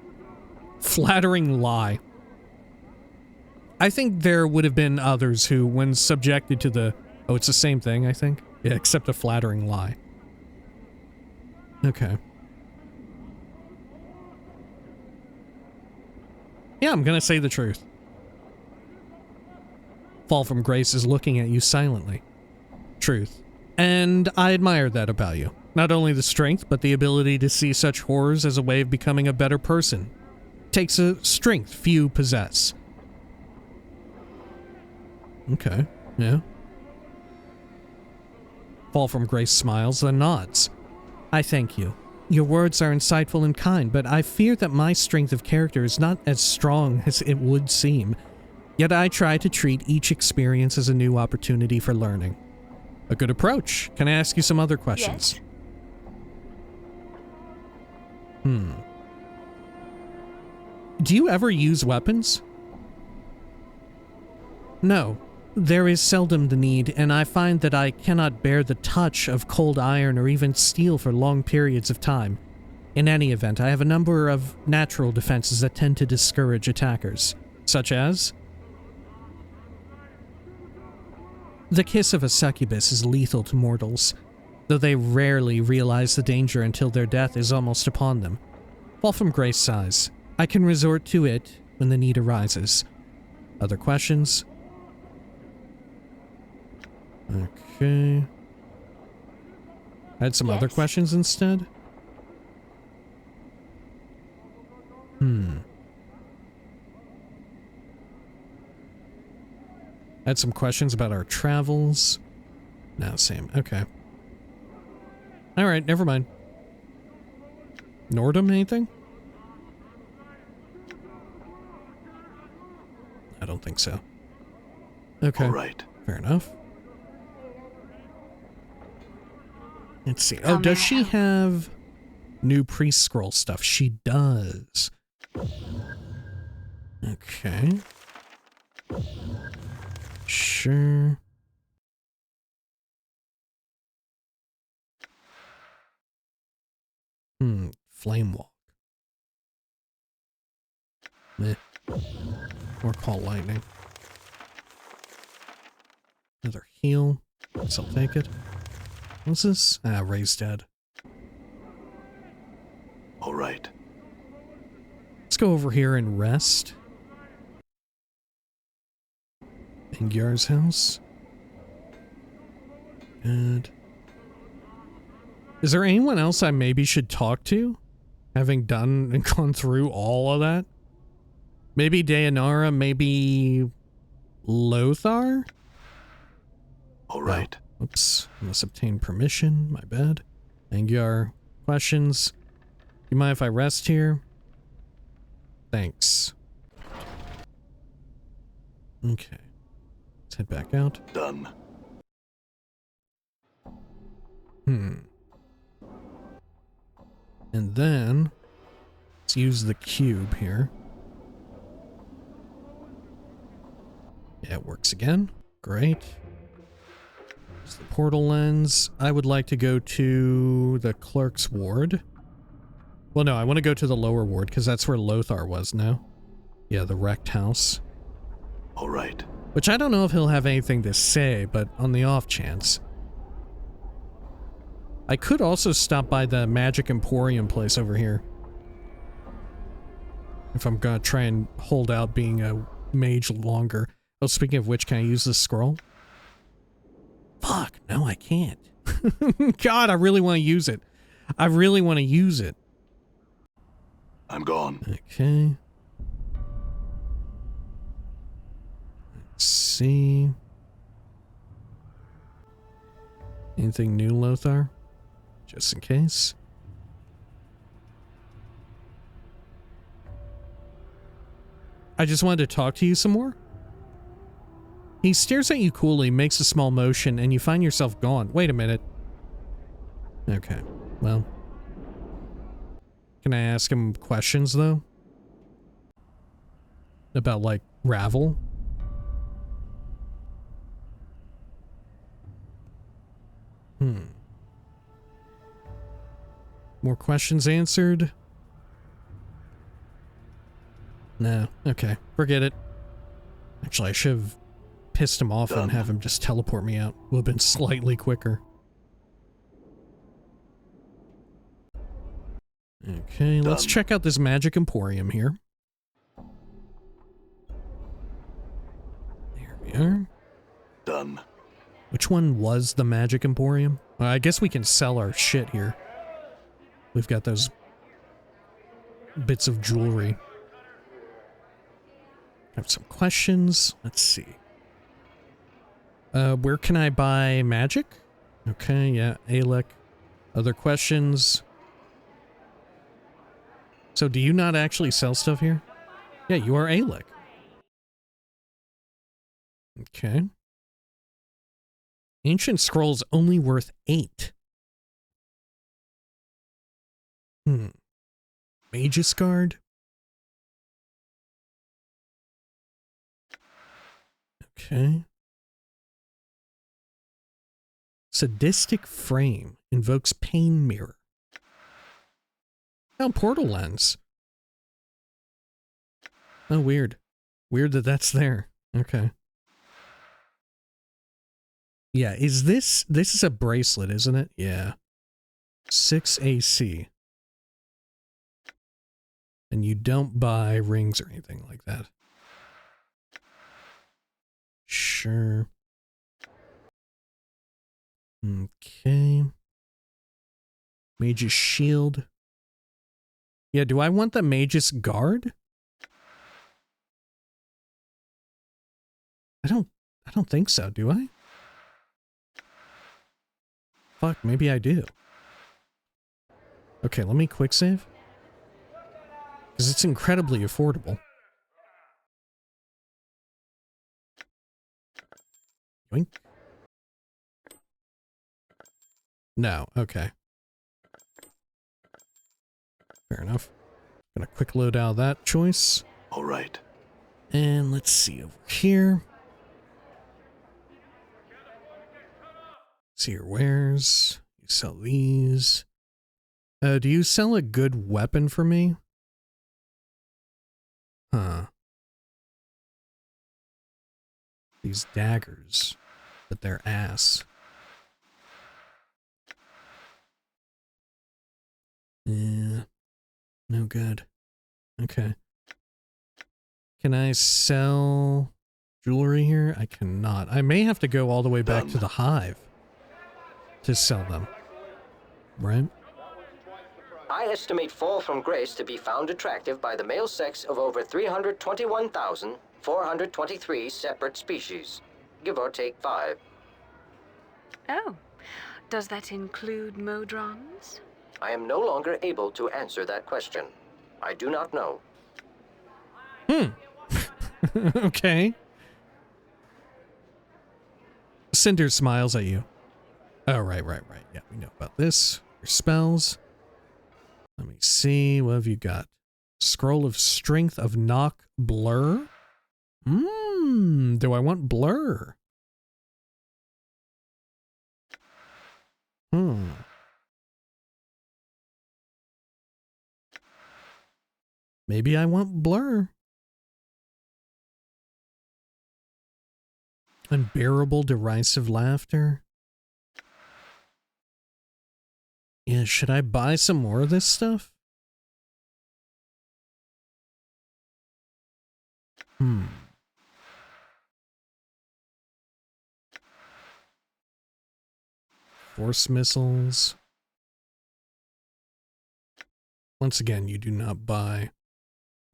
Speaker 1: Flattering lie. I think there would have been others who, when subjected to the... Oh, it's the same thing, I think? Yeah, except a flattering lie. Okay. Yeah, I'm gonna say the truth. Fall from Grace is looking at you silently. Truth. And I admire that about you. Not only the strength, but the ability to see such horrors as a way of becoming a better person. Takes a strength few possess. Okay, yeah. Fall from Grace smiles, then nods. I thank you. Your words are insightful and kind, but I fear that my strength of character is not as strong as it would seem. Yet I try to treat each experience as a new opportunity for learning. A good approach. Can I ask you some other questions?
Speaker 3: Yes.
Speaker 1: Do you ever use weapons? No. There is seldom the need, and I find that I cannot bear the touch of cold iron or even steel for long periods of time. In any event, I have a number of natural defenses that tend to discourage attackers, such as... The kiss of a succubus is lethal to mortals, though they rarely realize the danger until their death is almost upon them. Fall from Grace sighs. I can resort to it when the need arises. Other questions? Okay. I had some other
Speaker 3: Yes.
Speaker 1: questions instead. I had some questions about our travels. No, same. Okay. Alright, never mind. Nordum, anything? I don't think so. Okay.
Speaker 6: All right.
Speaker 1: Fair enough. Let's see. Oh, does she have new priest scroll stuff? She does. Okay. Sure. Flame walk. Meh. Or call lightning. Another heal. Guess I'll take it. What's this? Ah, raised dead.
Speaker 6: All right.
Speaker 1: Let's go over here and rest. Ingyar's house. Good. Is there anyone else I maybe should talk to? Having done and gone through all of that? Maybe Dayanara, maybe Lothar?
Speaker 6: All right.
Speaker 1: Oh, oops. I must obtain permission. My bad. Ingyar, questions? You mind if I rest here? Thanks. Okay. Let's head back out.
Speaker 6: Done.
Speaker 1: And then, let's use the cube here. Yeah, it works again. Great. There's the portal lens. I would like to go to the clerk's ward. Well, no, I want to go to the lower ward, because that's where Lothar was now. Yeah, the wrecked house.
Speaker 6: All right.
Speaker 1: Which I don't know if he'll have anything to say, but on the off chance. I could also stop by the Magic Emporium place over here. If I'm gonna try and hold out being a mage longer. Oh, speaking of which, can I use this scroll? Fuck, no I can't. God, I really want to use it. I really want to use it.
Speaker 6: I'm gone.
Speaker 1: Okay. Let's see. Anything new, Lothar? Just in case. I just wanted to talk to you some more. He stares at you coolly, makes a small motion, and you find yourself gone. Wait a minute. Okay, well. Can I ask him questions, though? About, like, Ravel? More questions answered? No. Okay. Forget it. Actually, I should have pissed him off and have him just teleport me out. Would have been slightly quicker. Okay, let's check out this magic emporium here. There we are.
Speaker 6: Done.
Speaker 1: Which one was the magic emporium? I guess we can sell our shit here. We've got those bits of jewelry. Have some questions. Let's see. Where can I buy magic? Okay, yeah, Alec. Other questions? So do you not actually sell stuff here? Yeah, you are Alec. Okay. Ancient scrolls only worth 8. Magus Guard? Okay. Sadistic Frame invokes Pain Mirror. Oh, Portal Lens. Oh, weird. Weird that that's there. Okay. Yeah, this is a bracelet, isn't it? Yeah. 6 AC. And you don't buy rings or anything like that. Sure. Okay. Mage's Shield. Yeah, do I want the Mage's Guard? I don't think so, do I? Fuck, maybe I do. Okay, let me quick save. Because it's incredibly affordable. Yoink. No, okay. Fair enough. Gonna quick load out that choice.
Speaker 6: All right.
Speaker 1: And let's see over here. See your wares. You sell these. Do you sell a good weapon for me? Huh. These daggers. But they're ass. Yeah. No good. Okay. Can I sell jewelry here? I cannot. I may have to go all the way back to the hive to sell them. Right?
Speaker 5: I estimate Fall from Grace to be found attractive by the male sex of over 321,423 separate species. Give or take 5.
Speaker 7: Oh, does that include modrons?
Speaker 5: I am no longer able to answer that question. I do not know.
Speaker 1: Okay. Cinder smiles at you. Oh, right. Yeah, we know about this. Your spells. Let me see. What have you got? Scroll of Strength of Knock Blur? Do I want Blur? Maybe I want Blur. Unbearable derisive laughter. Yeah, should I buy some more of this stuff? Force missiles. Once again, you do not buy.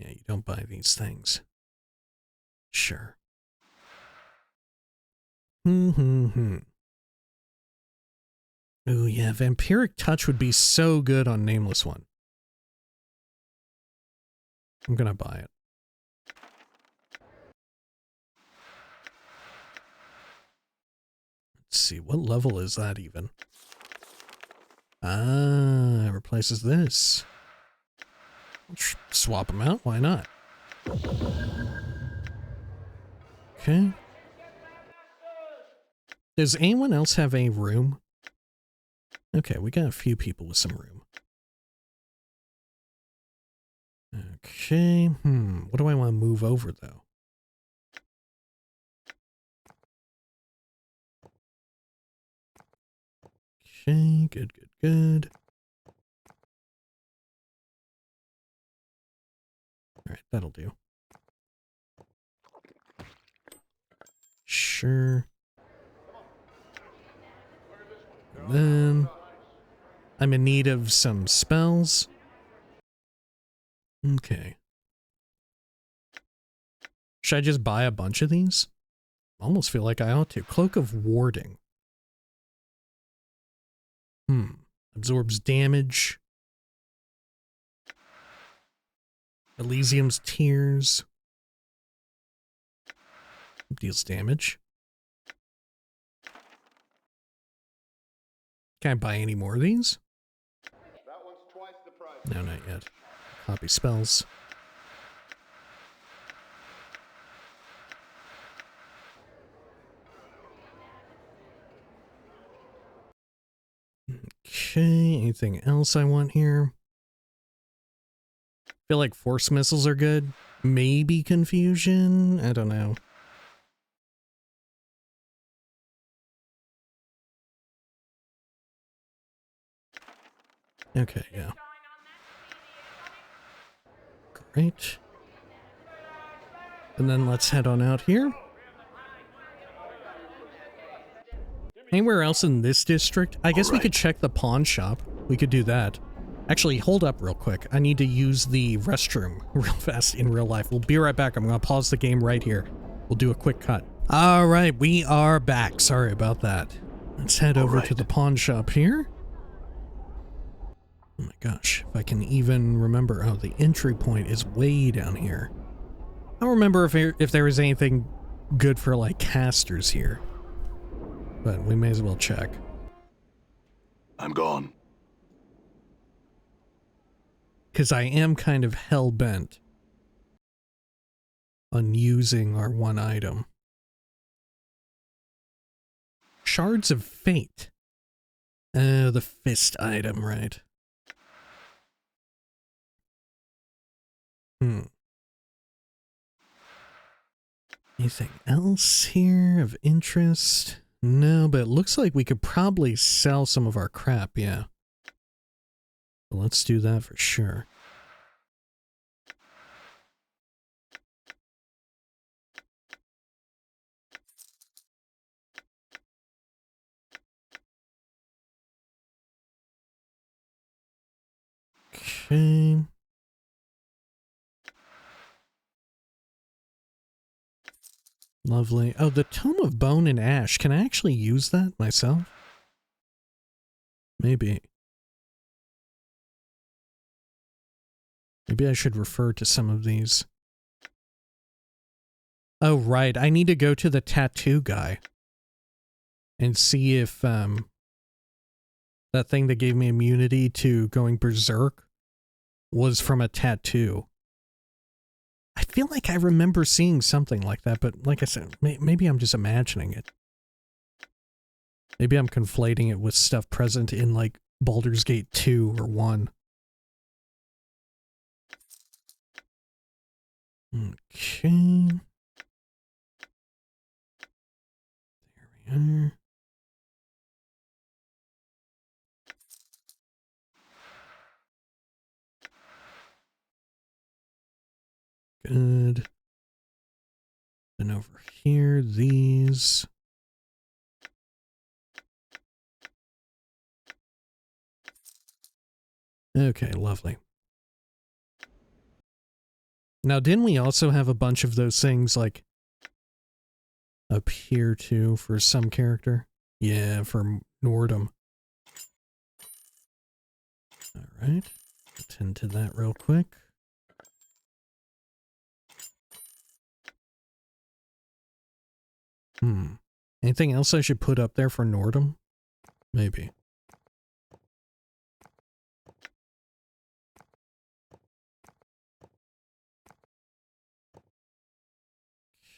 Speaker 1: Yeah, you don't buy these things. Sure. Oh yeah, Vampiric Touch would be so good on Nameless One. I'm gonna buy it. Let's see, what level is that even? Ah, it replaces this. Swap them out, why not? Okay. Does anyone else have a room? Okay, we got a few people with some room. Okay, what do I want to move over, though? Okay, good. Alright, that'll do. Sure. And then I'm in need of some spells. Okay. Should I just buy a bunch of these? I almost feel like I ought to. Cloak of Warding. Absorbs damage. Elysium's Tears. Deals damage. Can I buy any more of these? No, not yet. Copy spells. Okay, anything else I want here? Feel like force missiles are good. Maybe confusion? I don't know. Okay, yeah. Great. And then let's head on out here. Anywhere else in this district? I guess we could check the pawn shop. We could do that. Actually, hold up real quick. I need to use the restroom real fast in real life. We'll be right back. I'm going to pause the game right here. We'll do a quick cut. All right, we are back. Sorry about that. Let's head over to the pawn shop here. Oh my gosh, if I can even remember. Oh, the entry point is way down here. I don't remember if there was anything good for, like, casters here. But we may as well check.
Speaker 6: I'm gone.
Speaker 1: Because I am kind of hell-bent on using our one item. Shards of Fate. Oh, the fist item, right. Anything else here of interest? No, but it looks like we could probably sell some of our crap, yeah. Well, let's do that for sure. Okay. Lovely. Oh, the Tome of Bone and Ash. Can I actually use that myself? Maybe. Maybe I should refer to some of these. Oh, right. I need to go to the tattoo guy and see if that thing that gave me immunity to going berserk was from a tattoo. I feel like I remember seeing something like that, but like I said, maybe I'm just imagining it. Maybe I'm conflating it with stuff present in, like, Baldur's Gate 2 or 1. Okay. There we are. Good. Then over here, these. Okay, lovely. Now, didn't we also have a bunch of those things, like, up here, too, for some character? Yeah, for Nordum. Alright. Attend to that real quick. Anything else I should put up there for Nordum? Maybe.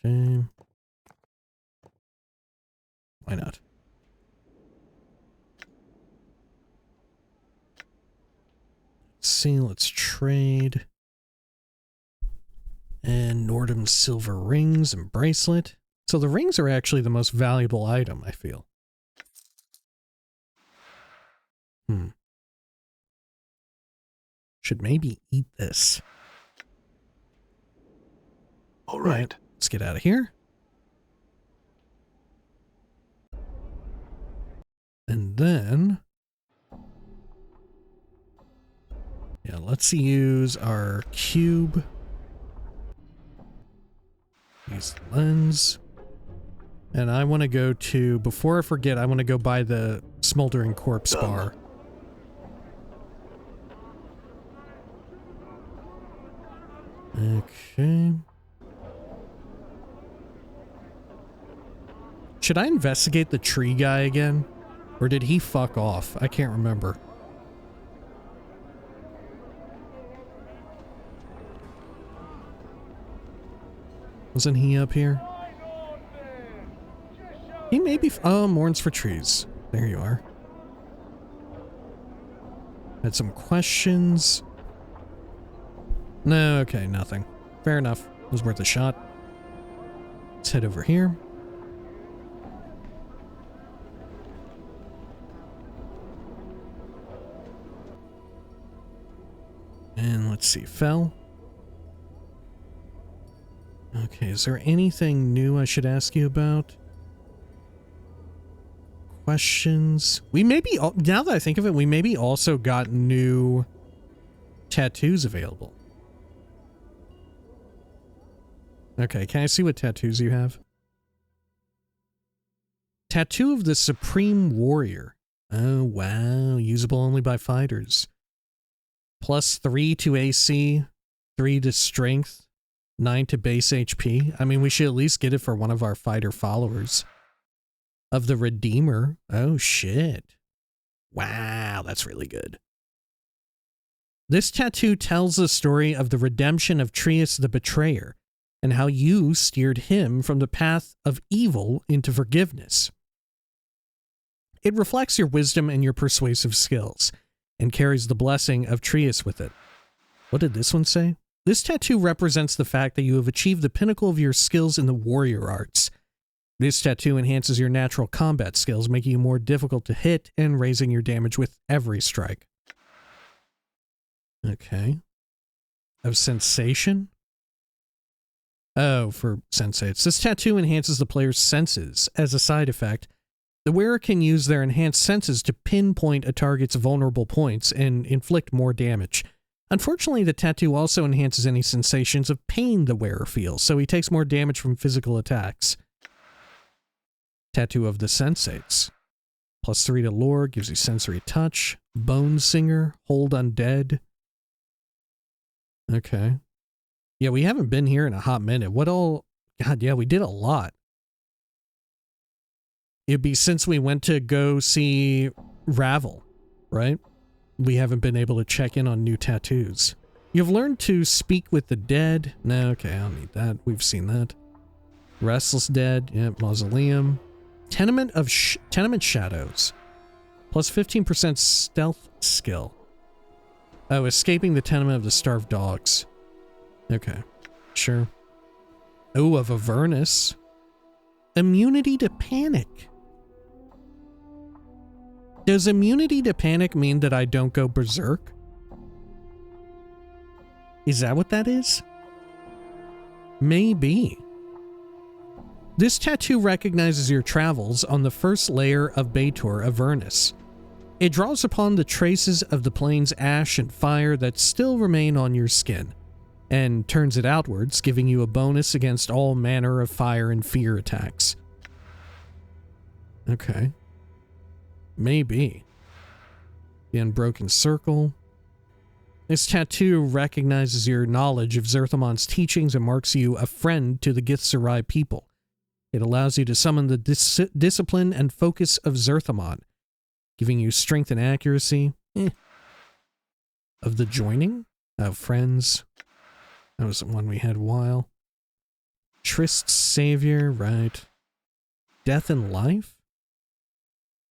Speaker 1: Okay. Why not? Let's see, let's trade. And Nordum's silver rings and bracelet. So the rings are actually the most valuable item, I feel. Should maybe eat this.
Speaker 6: All right.
Speaker 1: Let's get out of here. And then... yeah, let's use our cube. Use the lens. And I want to go to... before I forget, I want to go buy the Smoldering Corpse bar. Okay. Should I investigate the tree guy again? Or did he fuck off? I can't remember. Wasn't he up here? He may be... oh, mourns for trees. There you are. Had some questions. No, okay, nothing. Fair enough. It was worth a shot. Let's head over here. And let's see, Fel. Okay, is there anything new I should ask you about? Questions? We maybe, now that I think of it, we maybe also got new tattoos available. Okay, can I see what tattoos you have? Tattoo of the Supreme Warrior. Oh, wow. Usable only by fighters. +3 to AC, 3 to strength, 9 to base HP. I mean, we should at least get it for one of our fighter followers. Of the Redeemer. Oh, shit. Wow, that's really good. This tattoo tells the story of the redemption of Trias the Betrayer, and how you steered him from the path of evil into forgiveness. It reflects your wisdom and your persuasive skills, and carries the blessing of Trias with it. What did this one say? This tattoo represents the fact that you have achieved the pinnacle of your skills in the warrior arts. This tattoo enhances your natural combat skills, making you more difficult to hit and raising your damage with every strike. Okay. Of sensation? Oh, for sensates. This tattoo enhances the player's senses. As a side effect, the wearer can use their enhanced senses to pinpoint a target's vulnerable points and inflict more damage. Unfortunately, the tattoo also enhances any sensations of pain the wearer feels, so he takes more damage from physical attacks. Tattoo of the Sensates. +3 to lore, gives you sensory touch. Bone Singer, hold undead. Okay. Yeah, we haven't been here in a hot minute. What all... God, yeah, we did a lot. It'd be since we went to go see Ravel, right? We haven't been able to check in on new tattoos. You've learned to speak with the dead. No, okay, I don't need that. We've seen that. Restless Dead. Yep, Mausoleum. Tenement Shadows. +15% stealth skill. Oh, escaping the tenement of the starved dogs. Okay, sure. Oh, of Avernus. Immunity to panic. Does immunity to panic mean that I don't go berserk? Is that what that is? Maybe. This tattoo recognizes your travels on the first layer of Baator Avernus. It draws upon the traces of the plane's ash and fire that still remain on your skin, and turns it outwards, giving you a bonus against all manner of fire and fear attacks. Okay. Maybe. The Unbroken Circle. This tattoo recognizes your knowledge of Zerthamon's teachings and marks you a friend to the Githzerai people. It allows you to summon the discipline and focus of Zerthamon, giving you strength and accuracy. Of the joining? Of friends. That was the one we had a while. Trist's Savior, right. Death and Life?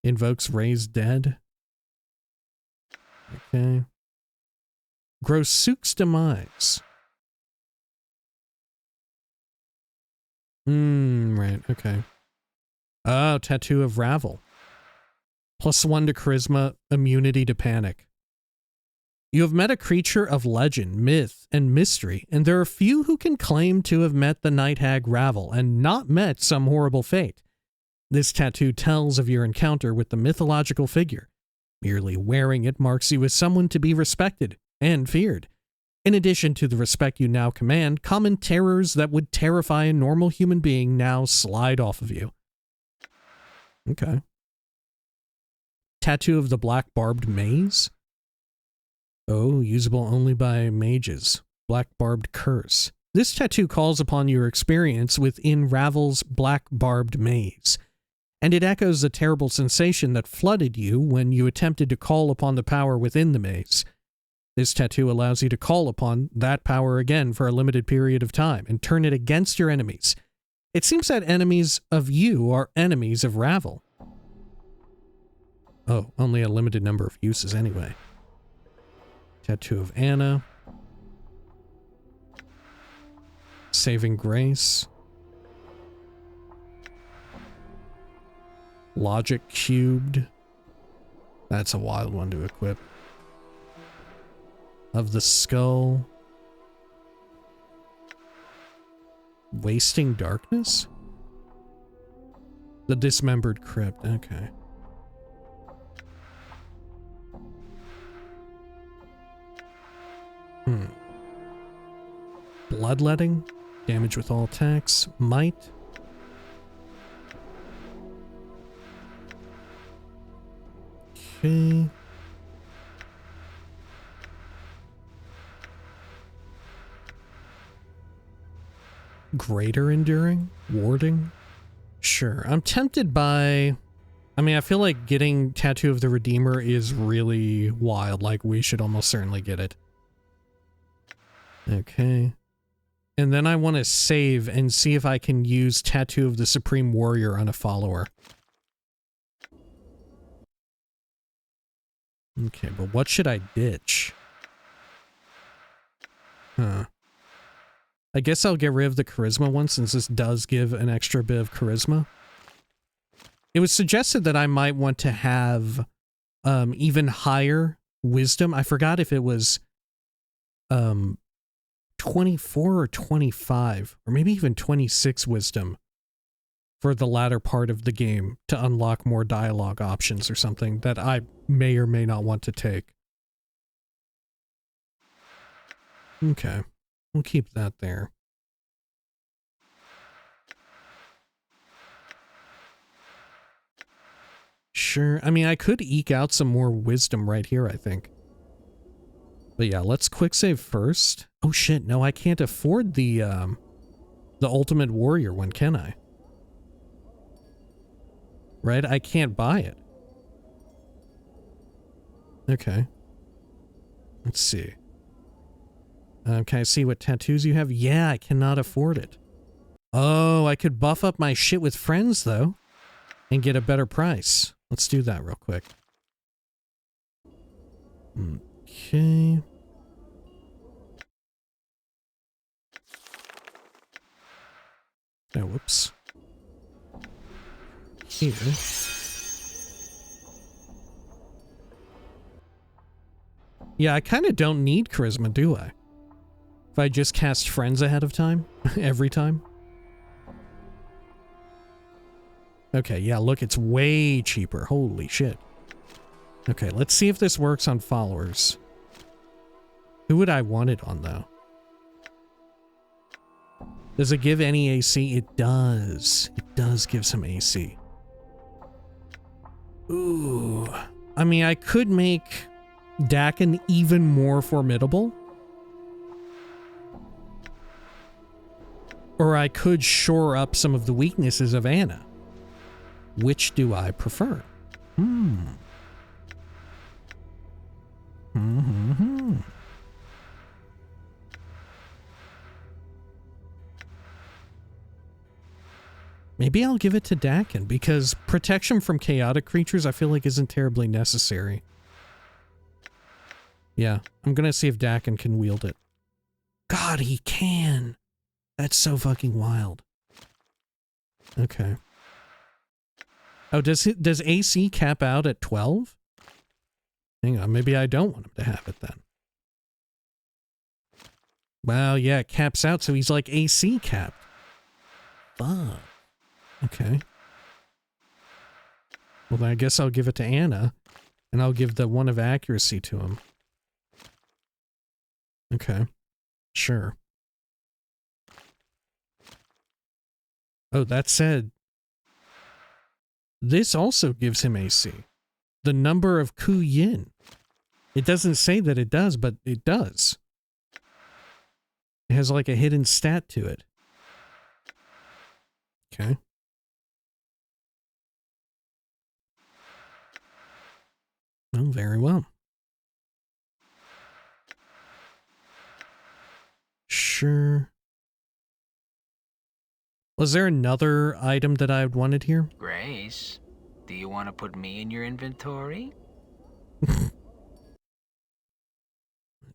Speaker 1: Invokes Raised Dead. Okay. Grosuk's Demise. Right, okay. Oh, Tattoo of Ravel. +1 to Charisma, immunity to panic. You have met a creature of legend, myth, and mystery, and there are few who can claim to have met the night hag Ravel and not met some horrible fate. This tattoo tells of your encounter with the mythological figure. Merely wearing it marks you as someone to be respected and feared. In addition to the respect you now command, common terrors that would terrify a normal human being now slide off of you. Okay. Tattoo of the Black Barbed Maze? Oh, usable only by mages. Black Barbed Curse. This tattoo calls upon your experience within Ravel's Black Barbed Maze, and it echoes the terrible sensation that flooded you when you attempted to call upon the power within the maze. This tattoo allows you to call upon that power again for a limited period of time and turn it against your enemies. It seems that enemies of you are enemies of Ravel. Oh, only a limited number of uses anyway. Tattoo of Anna. Saving Grace. Logic Cubed. That's a wild one to equip. Of the Skull. Wasting Darkness? The Dismembered Crypt, okay. Bloodletting. Damage with all attacks. Might. Okay. Greater Enduring? Warding? Sure. I'm tempted by... I mean, I feel like getting Tattoo of the Redeemer is really wild. Like, we should almost certainly get it. Okay. And then I want to save and see if I can use Tattoo of the Supreme Warrior on a follower. Okay, but what should I ditch? Huh. I guess I'll get rid of the Charisma one since this does give an extra bit of Charisma. It was suggested that I might want to have even higher Wisdom. I forgot if it was 24 or 25, or maybe even 26 Wisdom for the latter part of the game to unlock more dialogue options or something that I may or may not want to take. Okay, we'll keep that there. Sure, I mean, I could eke out some more Wisdom right here, I think. But yeah, let's quick save first. Oh shit, no, I can't afford the Ultimate Warrior one, can I? Right, I can't buy it. Okay. Let's see. Can I see what tattoos you have? Yeah, I cannot afford it. Oh, I could buff up my shit with friends, though, and get a better price. Let's do that real quick. Okay. Oh, whoops. Here. Yeah, I kind of don't need Charisma, do I? If I just cast friends ahead of time? Every time? Okay, yeah, look, it's way cheaper. Holy shit. Okay, let's see if this works on followers. Who would I want it on, though? Does it give any AC? It does. It does give some AC. Ooh. I mean, I could make Dakin even more formidable. Or I could shore up some of the weaknesses of Anna. Which do I prefer? Maybe I'll give it to Dakin, because protection from chaotic creatures I feel like isn't terribly necessary. Yeah, I'm gonna see if Dakin can wield it. God, he can! That's so fucking wild. Okay. Oh, does AC cap out at 12? Hang on, maybe I don't want him to have it then. Well, yeah, it caps out, so he's like AC capped. Fuck. Okay. Well, then I guess I'll give it to Anna, and I'll give the 1 of accuracy to him. Okay. Sure. Oh, that said, this also gives him AC. The number of Ku Yin. It doesn't say that it does, but it does. It has like a hidden stat to it. Okay. Oh, very well. Sure. Was there another item that I wanted here?
Speaker 4: Grace, do you want to put me in your inventory?
Speaker 1: Let's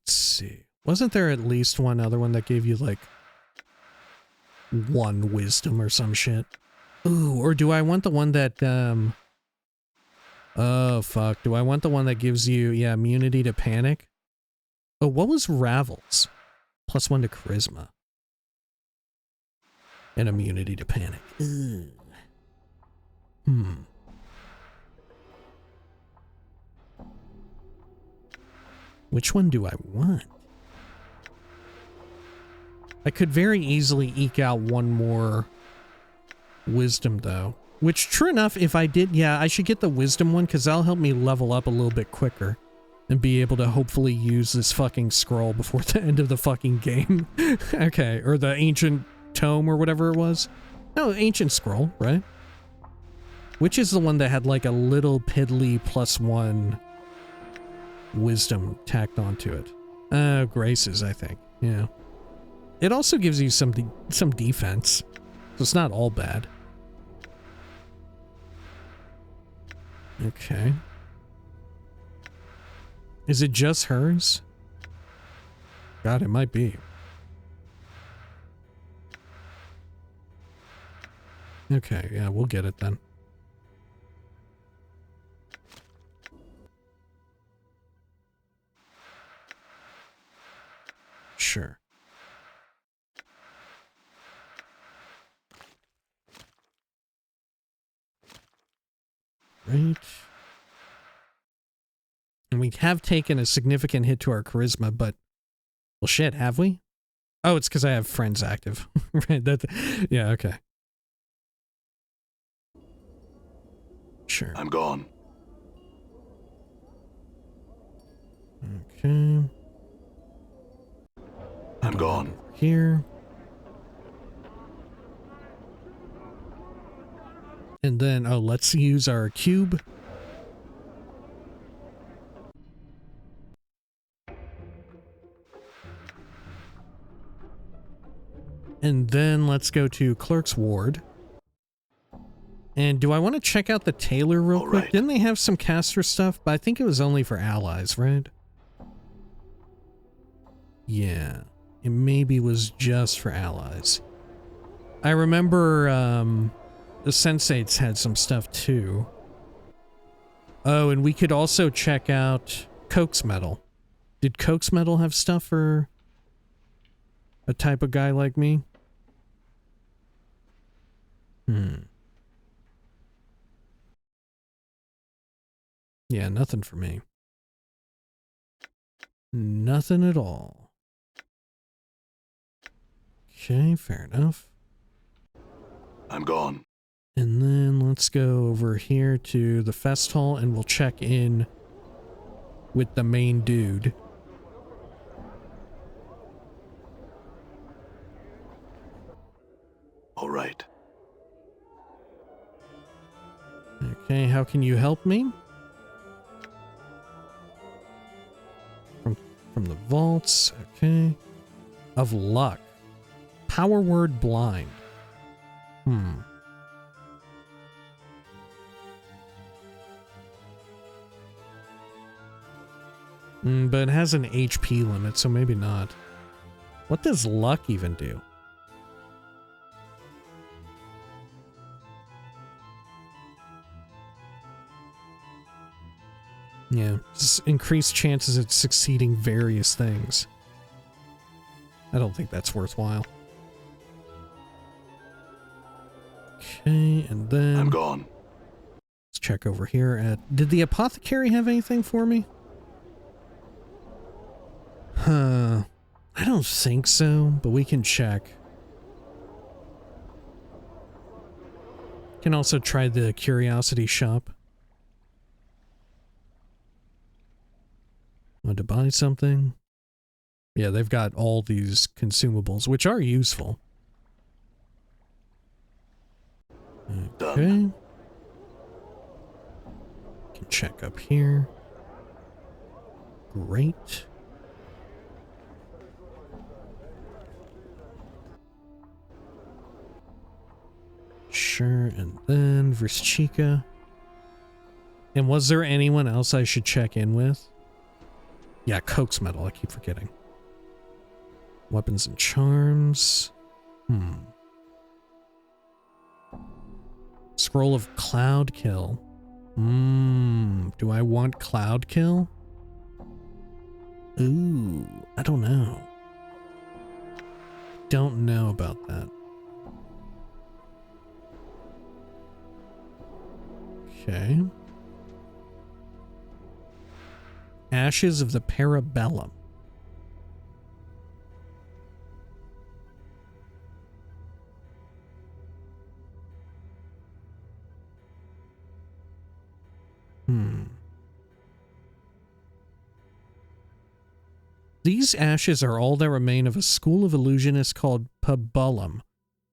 Speaker 1: see. Wasn't there at least one other one that gave you, like, 1 wisdom or some shit? Ooh, or do I want the one that, oh, fuck. Do I want the one that gives you, yeah, immunity to panic? Oh, what was Ravel's? +1 to charisma. And immunity to panic. Ugh. Which one do I want? I could very easily eke out 1 more wisdom, though. Which, true enough, if I did, yeah, I should get the wisdom one, because that'll help me level up a little bit quicker. And be able to hopefully use this fucking scroll before the end of the fucking game. Okay, or the ancient tome or whatever it was. No, ancient scroll, right? Which is the one that had like a little piddly +1 wisdom tacked onto it. Graces, I think. Yeah. It also gives you some defense. So it's not all bad. Okay. Is it just hers? God, it might be. Okay, yeah, we'll get it then. Sure. Right. And we have taken a significant hit to our charisma, but... Well, shit, have we? Oh, it's because I have friends active. Right, yeah, okay. Sure.
Speaker 6: I'm gone.
Speaker 1: Okay.
Speaker 6: I'm gone.
Speaker 1: Here. And then, oh, let's use our cube. And then let's go to Clerk's Ward. And do I want to check out the tailor real quick?
Speaker 6: Right.
Speaker 1: Didn't they have some caster stuff? But I think it was only for allies, right? Yeah. It maybe was just for allies. I remember the Sensates had some stuff too. Oh, and we could also check out Coke's Metal. Did Coke's Metal have stuff for a type of guy like me? Yeah, nothing for me. Nothing at all. Okay, fair enough.
Speaker 6: I'm gone.
Speaker 1: And then let's go over here to the fest hall and we'll check in with the main dude. can you help me? From the vaults, okay. Of luck. Power word blind. But it has an HP limit, so maybe not. What does luck even do? Yeah, just increased chances at succeeding various things. I don't think that's worthwhile. Okay, and then...
Speaker 6: I'm gone.
Speaker 1: Let's check over here at... Did the apothecary have anything for me? I don't think so, but we can check. Can also try the curiosity shop. Want to buy something? Yeah, they've got all these consumables, which are useful. Okay. Can check up here. Great. Sure, and then Vrishchika. And was there anyone else I should check in with? Yeah, Coke's Metal, I keep forgetting. Weapons and charms. Scroll of Cloud Kill. Do I want Cloud Kill? Ooh, I don't know. Don't know about that. Okay. Ashes of the Parabellum. These ashes are all that remain of a school of illusionists called Pabulum,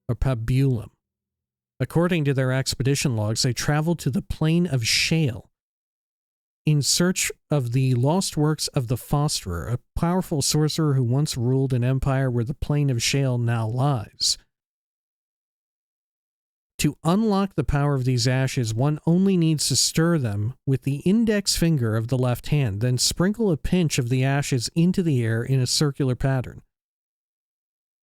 Speaker 1: or Pabulum. According to their expedition logs, they traveled to the Plain of Shale in search of the lost works of the Fosterer, a powerful sorcerer who once ruled an empire where the Plain of Shale now lies. To unlock the power of these ashes, one only needs to stir them with the index finger of the left hand, then sprinkle a pinch of the ashes into the air in a circular pattern.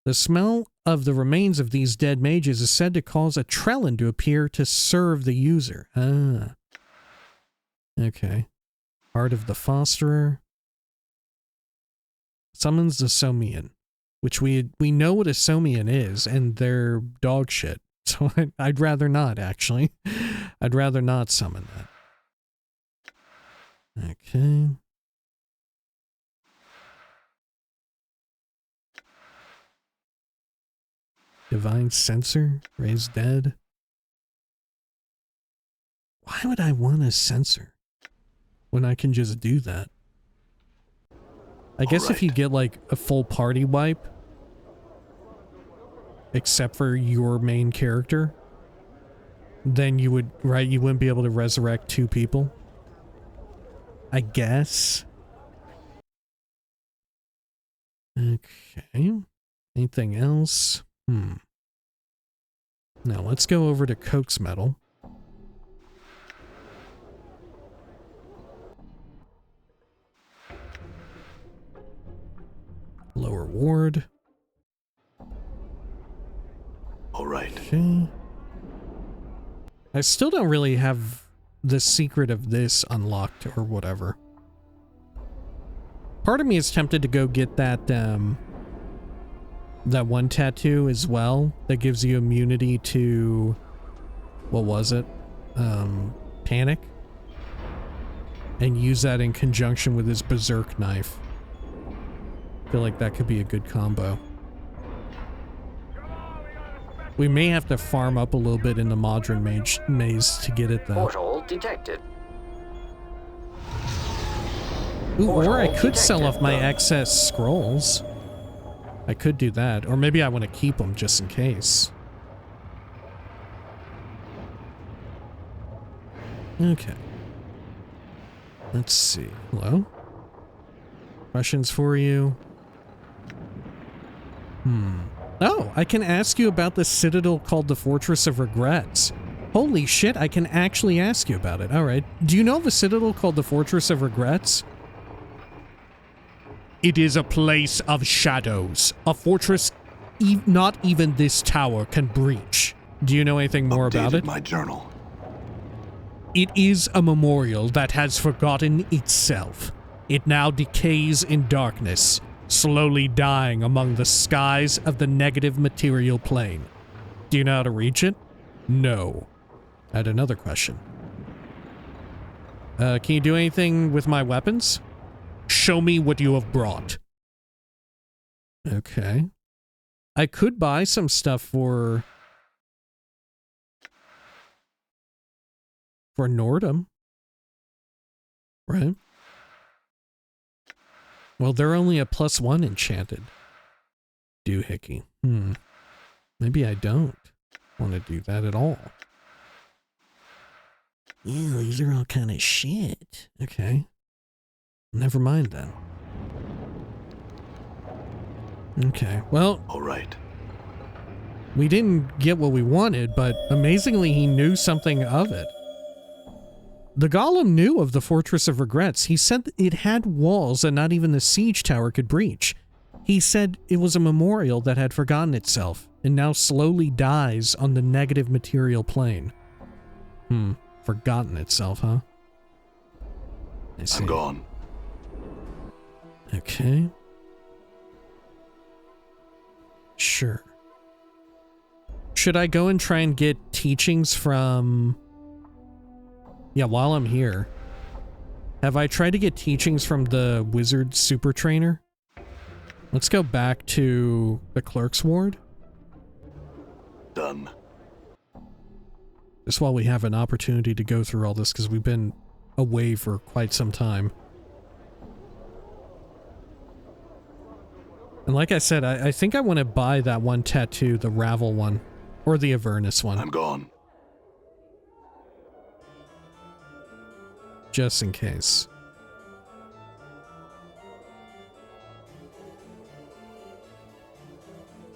Speaker 1: The smell of the remains of these dead mages is said to cause a Trellin to appear to serve the user. Ah. Okay. Heart of the Fosterer. Summons the Somian, which we know what a Somian is, and they're dog shit. So I'd rather not, actually. I'd rather not summon that. Okay. Divine Censor? Raise dead? Why would I want a censor when I can just do that? I guess if you get like a full party wipe, except for your main character, then you would, right, you wouldn't be able to resurrect two people. I guess. Okay. Anything else? Now let's go over to Coke's Metal. Lower ward.
Speaker 6: All right.
Speaker 1: Okay. I still don't really have the secret of this unlocked or whatever. Part of me is tempted to go get that that one tattoo as well that gives you immunity to, what was it? Panic. And use that in conjunction with his berserk knife. I feel like that could be a good combo. We may have to farm up a little bit in the Modron maze to get it, though.
Speaker 5: Portal detected.
Speaker 1: Ooh, or I could sell off my excess scrolls. I could do that. Or maybe I want to keep them just in case. Okay. Let's see. Hello? Questions for you? Oh, I can ask you about the citadel called the Fortress of Regrets. Holy shit, I can actually ask you about it. Alright. Do you know of a citadel called the Fortress of Regrets? It is a place of shadows. A fortress not even this tower can breach. Do you know anything more about it?
Speaker 6: My journal.
Speaker 1: It is a memorial that has forgotten itself. It now decays in darkness, slowly dying among the skies of the negative material plane. Do you know how to reach it? No. I had another question. Can you do anything with my weapons? Show me what you have brought. Okay. I could buy some stuff for Nordham. Right? Well, they're only a +1 enchanted. Doohickey. Maybe I don't want to do that at all. Yeah, these are all kind of shit. Okay. Never mind then. Okay, well...
Speaker 6: Alright.
Speaker 1: We didn't get what we wanted, but amazingly he knew something of it. The Golem knew of the Fortress of Regrets. He said it had walls that not even the siege tower could breach. He said it was a memorial that had forgotten itself, and now slowly dies on the negative material plane. Forgotten itself, huh? I see.
Speaker 6: I'm gone.
Speaker 1: Okay. Sure. Should I go and try and get teachings from... Yeah, while I'm here. Have I tried to get teachings from the wizard super trainer? Let's go back to the clerk's ward.
Speaker 6: Done.
Speaker 1: Just while we have an opportunity to go through all this, because we've been away for quite some time. And like I said, I think I want to buy that one tattoo, the Ravel one, or the Avernus one.
Speaker 6: I'm gone.
Speaker 1: Just in case.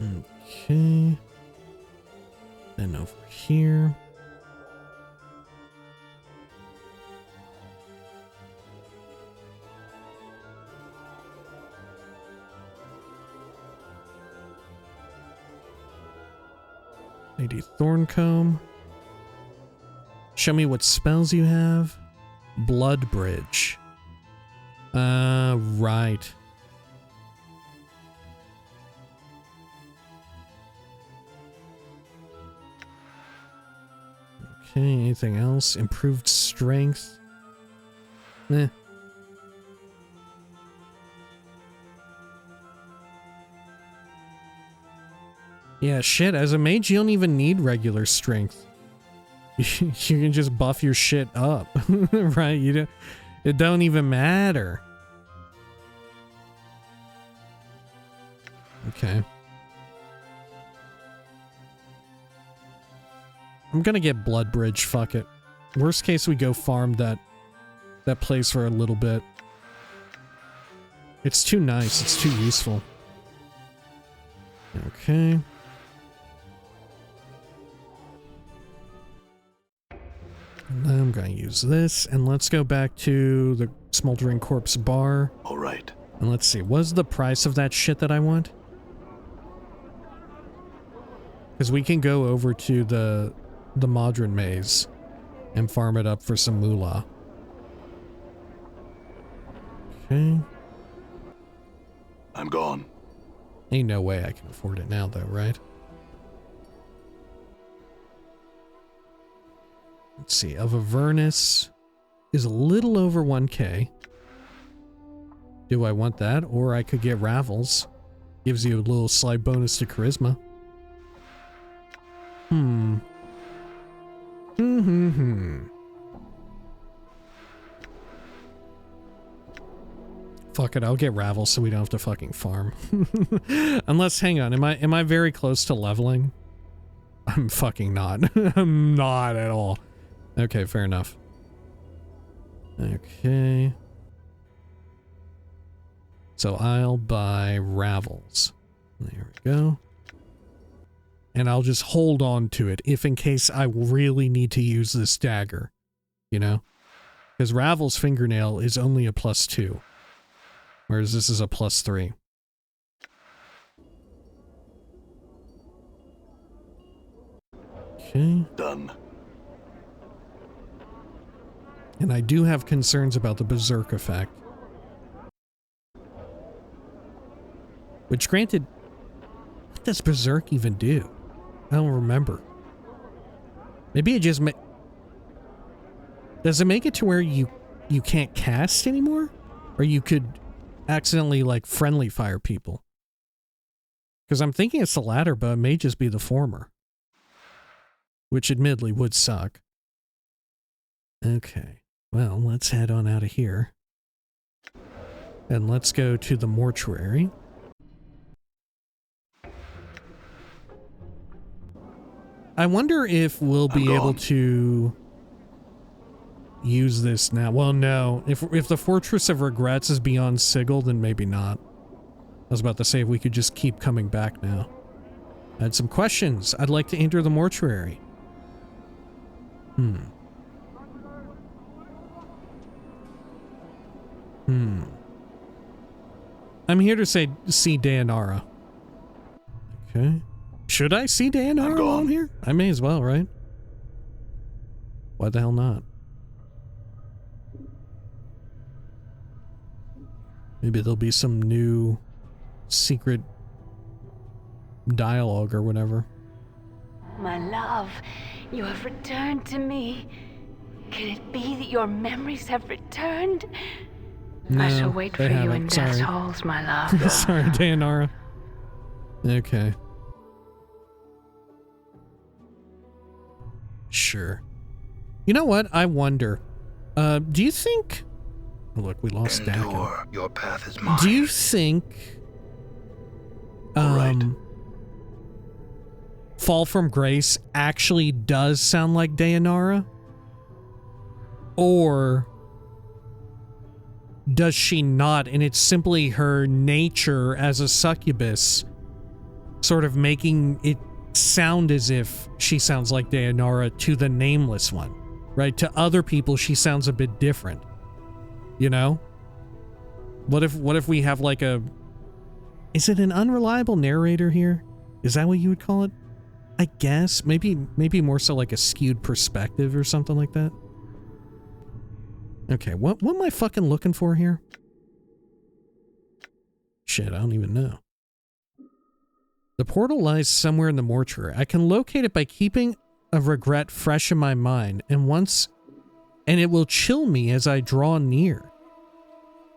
Speaker 1: Okay. Then over here. Lady Thorncombe. Show me what spells you have. Blood Bridge. Right. Okay, anything else? Improved strength. Yeah, shit, as a mage, you don't even need regular strength. You can just buff your shit up, right? It don't even matter. Okay. I'm gonna get Blood Bridge, fuck it. Worst case, we go farm that place for a little bit. It's too nice, it's too useful. Okay. And then I'm going to use this, and let's go back to the Smoldering Corpse bar.
Speaker 6: Alright.
Speaker 1: And let's see, what's the price of that shit that I want? Because we can go over to the Modron Maze and farm it up for some moolah. Okay.
Speaker 6: I'm gone.
Speaker 1: Ain't no way I can afford it now, though, right? Let's see, of Avernus is a little over 1k. Do I want that? Or I could get Ravels. Gives you a little slight bonus to Charisma. Fuck it, I'll get Ravels so we don't have to fucking farm. Unless, hang on, am I very close to leveling? I'm fucking not. I'm not at all. Okay, fair enough. Okay. So I'll buy Ravels. There we go. And I'll just hold on to it if in case I really need to use this dagger. You know? Because Ravel's fingernail is only a +2. Whereas this is a +3. Okay.
Speaker 6: Done.
Speaker 1: And I do have concerns about the Berserk effect. Which, granted, what does Berserk even do? I don't remember. Maybe it just does it make it to where you can't cast anymore? Or you could accidentally, like, friendly fire people? Because I'm thinking it's the latter, but it may just be the former. Which admittedly would suck. Okay. Well, let's head on out of here. And let's go to the mortuary. I wonder if we'll be able to use this now. Well, no. If the Fortress of Regrets is beyond Sigil, then maybe not. I was about to say if we could just keep coming back now. I had some questions. I'd like to enter the mortuary. I'm here to see Dayanara. Okay. Should I see Dayanara while I'm here? I may as well, right? Why the hell not? Maybe there'll be some new secret dialogue or whatever.
Speaker 7: My love, you have returned to me. Can it be that your memories have returned?
Speaker 1: No,
Speaker 7: I shall wait for you in death's halls, my love.
Speaker 1: Sorry, Dayanara. Okay. Sure. You know what? I wonder. Do you think... Oh, look, we lost Dakin.
Speaker 6: Your path is mine.
Speaker 1: Do you think... Fall from Grace actually does sound like Dayanara? Or... does she not, and it's simply her nature as a succubus sort of making it sound as if she sounds like Dayanara to the Nameless One, right? To other people, she sounds a bit different, you know? What if we have like a... Is it an unreliable narrator here? Is that what you would call it? I guess. Maybe more so like a skewed perspective or something like that. Okay, what am I fucking looking for here? Shit, I don't even know. The portal lies somewhere in the mortuary. I can locate it by keeping a regret fresh in my mind, and it will chill me as I draw near.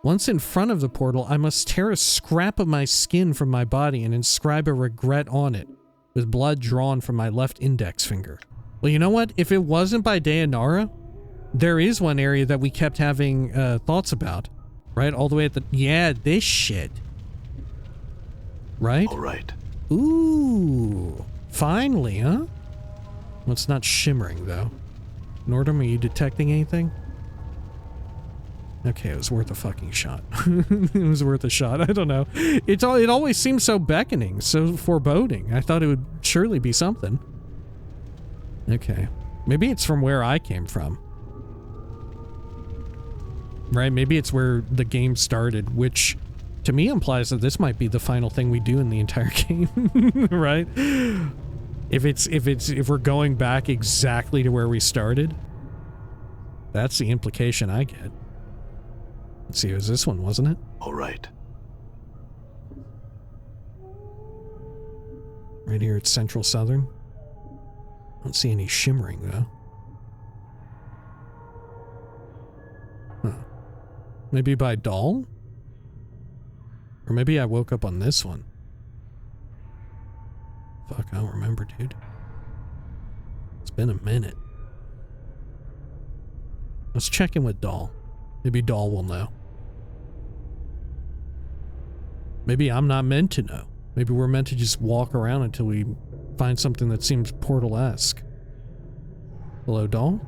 Speaker 1: Once in front of the portal, I must tear a scrap of my skin from my body and inscribe a regret on it, with blood drawn from my left index finger. Well, you know what? If it wasn't by Dayanara, there is one area that we kept having thoughts about, right? All the way at the... Yeah, this shit. Right?
Speaker 6: All right.
Speaker 1: Ooh. Finally, huh? Well, it's not shimmering, though. Nordum, are you detecting anything? Okay, it was worth a fucking shot. It was worth a shot. I don't know. It always seems so beckoning, so foreboding. I thought it would surely be something. Okay. Maybe it's from where I came from. Right? Maybe it's where the game started, which to me implies that this might be the final thing we do in the entire game. Right? If we're going back exactly to where we started, that's the implication I get. Let's see, it was this one, wasn't it?
Speaker 6: All right.
Speaker 1: Right here at Central Southern. Don't see any shimmering, though. Huh. Maybe by Dahl? Or maybe I woke up on this one. Fuck, I don't remember, dude. It's been a minute. Let's check in with Dahl. Maybe Dahl will know. Maybe I'm not meant to know. Maybe we're meant to just walk around until we find something that seems Portal-esque. Hello, Dahl?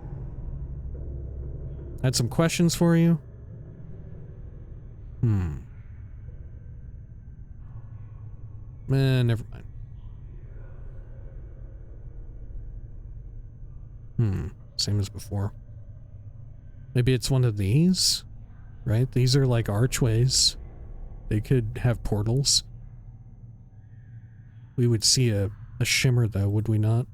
Speaker 1: Had some questions for you. Never mind. Same as before. Maybe it's one of these, right? These are like archways. They could have portals. We would see a shimmer though, would we not?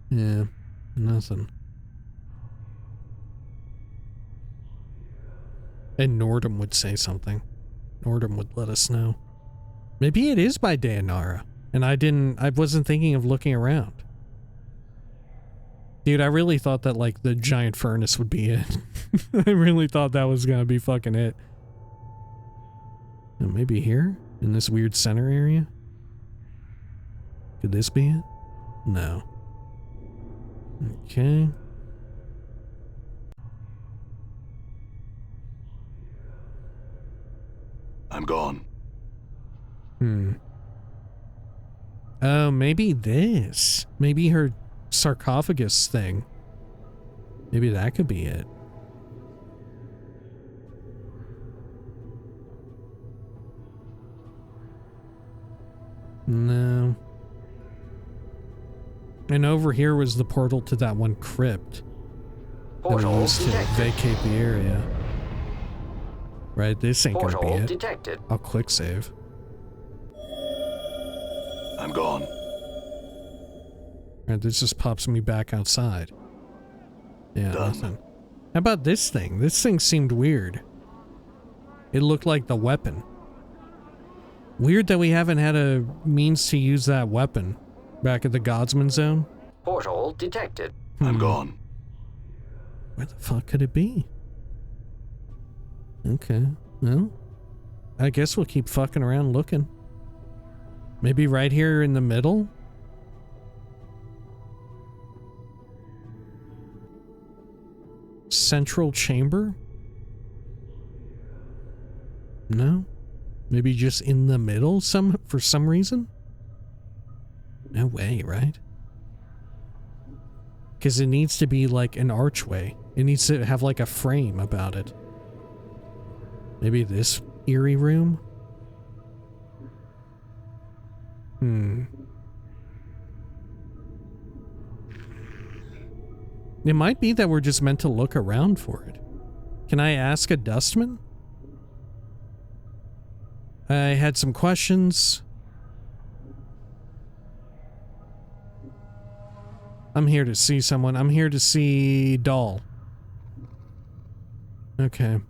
Speaker 1: Yeah, nothing. And Nordum would say something. Nordum would let us know. Maybe it is by Dayanara, and I wasn't thinking of looking around. Dude, I really thought that, like, the giant furnace would be it. I really thought that was gonna be fucking it. And maybe here? In this weird center area? Could this be it? No. Okay.
Speaker 6: I'm gone.
Speaker 1: Oh, maybe this. Maybe her sarcophagus thing. Maybe that could be it. No. And over here was the portal to that one crypt that we used to vacate the area. Right, this ain't gonna be it.
Speaker 5: Detected.
Speaker 1: I'll click save.
Speaker 6: I'm gone.
Speaker 1: Right, this just pops me back outside. Yeah,
Speaker 6: Done.
Speaker 1: nothing. How about this thing? This thing seemed weird. It looked like the weapon. Weird that we haven't had a means to use that weapon back at the Godsman Zone.
Speaker 5: Portal detected.
Speaker 6: I'm gone.
Speaker 1: Where the fuck could it be? Okay, well, I guess we'll keep fucking around looking. Maybe right here in the middle? Central chamber? No? Maybe just in the middle for some reason? No way, right? Because it needs to be like an archway. It needs to have like a frame about it. Maybe this eerie room? It might be that we're just meant to look around for it. Can I ask a dustman? I had some questions. I'm here to see someone. I'm here to see Doll. Okay.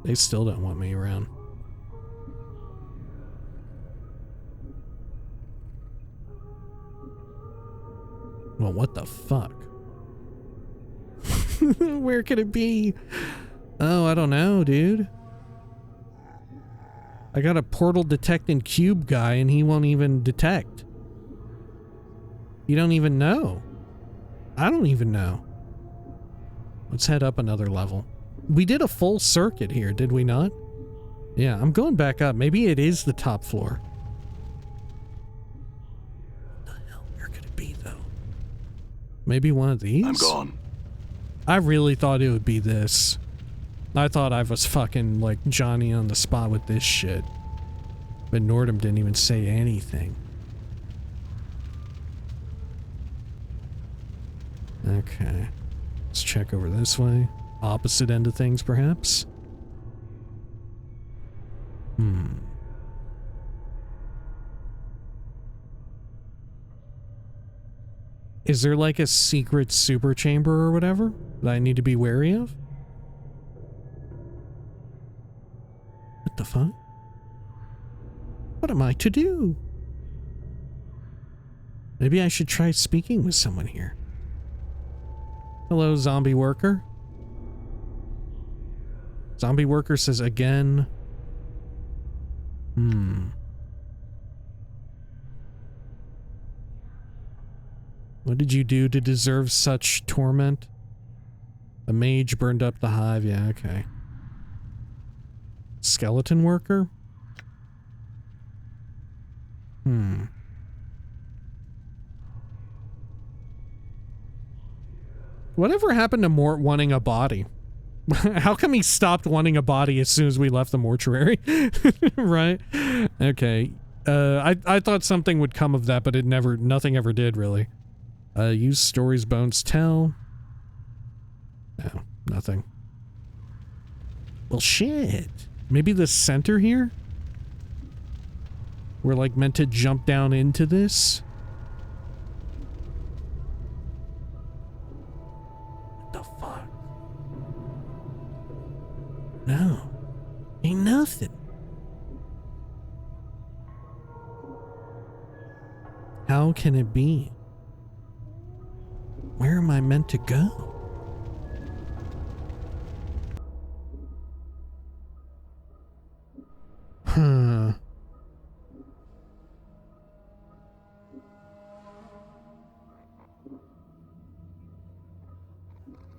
Speaker 1: They still don't want me around. Well, what the fuck? Where could it be? Oh, I don't know, dude. I got a portal detecting cube guy and he won't even detect. You don't even know. I don't even know. Let's head up another level. We did a full circuit here, did we not? Yeah, I'm going back up. Maybe it is the top floor. What the hell? Where could it be, though? Maybe one of these?
Speaker 6: I'm gone.
Speaker 1: I really thought it would be this. I thought I was fucking, like, Johnny on the spot with this shit. But Nordum didn't even say anything. Okay. Let's check over this way. Opposite end of things, perhaps? Is there like a secret super chamber or whatever that I need to be wary of? What the fuck? What am I to do? Maybe I should try speaking with someone here. Hello, zombie worker. Zombie worker says again. What did you do to deserve such torment? The mage burned up the hive. Yeah, okay. Skeleton worker? Whatever happened to Mort wanting a body? How come he stopped wanting a body as soon as we left the mortuary? Right? Okay. I thought something would come of that, but nothing ever did, really. Use stories bones tell. No, nothing. Well, shit. Maybe the center here? We're, like, meant to jump down into this? What the fuck? No. Ain't nothing. How can it be? Where am I meant to go? Huh.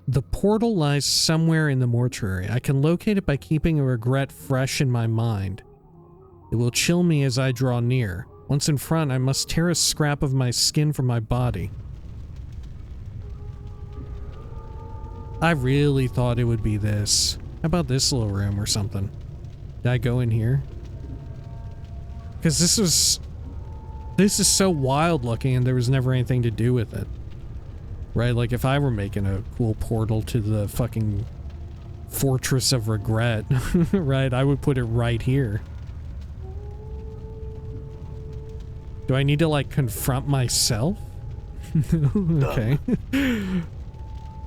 Speaker 1: The portal lies somewhere in the mortuary. I can locate it by keeping a regret fresh in my mind. It will chill me as I draw near. Once in front, I must tear a scrap of my skin from my body. I really thought it would be this. How about this little room or something? Did I go in here? Because this is so wild looking and there was never anything to do with it. Right? Like if I were making a cool portal to the fucking Fortress of Regret, right? I would put it right here. Do I need to like confront myself? Okay.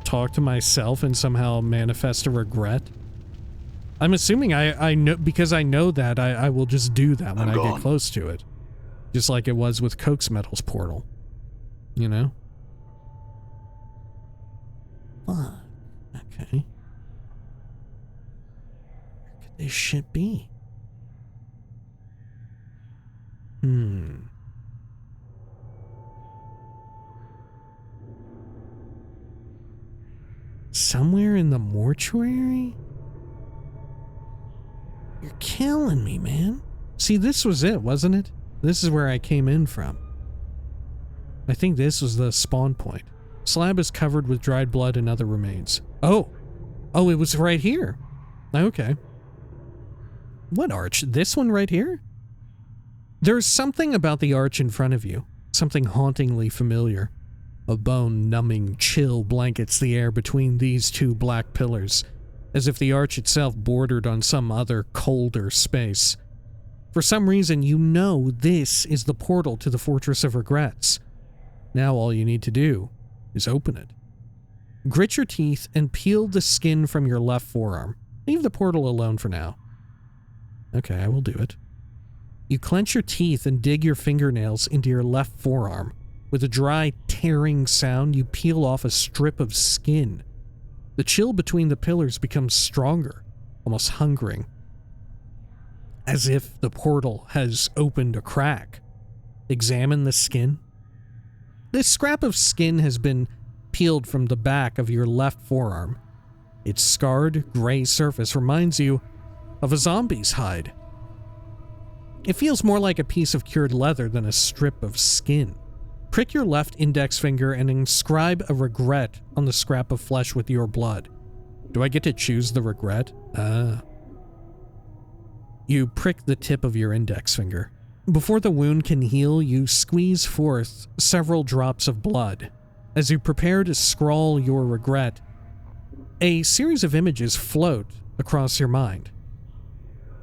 Speaker 1: Talk to myself and somehow manifest a regret? I'm assuming I know, because I know that I will just do that when I get close to it. Just like it was with Coke's Metal's portal. You know? Fuck. Okay. Where could this shit be? Somewhere in the mortuary? You're killing me, man. See, this was it, wasn't it? This is where I came in from. I think this was the spawn point. Slab is covered with dried blood and other remains. Oh! Oh, it was right here. Okay. What arch? This one right here? There's something about the arch in front of you. Something hauntingly familiar. A bone-numbing chill blankets the air between these two black pillars, as if the arch itself bordered on some other colder space. For some reason, you know this is the portal to the Fortress of Regrets. Now all you need to do is open it. Grit your teeth and peel the skin from your left forearm. Leave the portal alone for now. Okay, I will do it. You clench your teeth and dig your fingernails into your left forearm. With a dry, tearing sound, you peel off a strip of skin. The chill between the pillars becomes stronger, almost hungering. As if the portal has opened a crack. Examine the skin. This scrap of skin has been peeled from the back of your left forearm. Its scarred, gray surface reminds you of a zombie's hide. It feels more like a piece of cured leather than a strip of skin. Prick your left index finger and inscribe a regret on the scrap of flesh with your blood. Do I get to choose the regret? You prick the tip of your index finger. Before the wound can heal, you squeeze forth several drops of blood. As you prepare to scrawl your regret, a series of images float across your mind.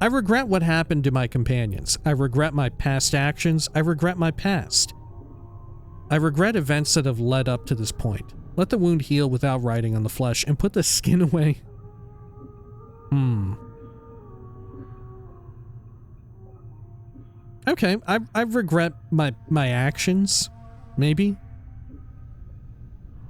Speaker 1: I regret what happened to my companions. I regret my past actions. I regret my past. I regret events that have led up to this point. Let the wound heal without writing on the flesh and put the skin away. Okay, I regret my actions, maybe.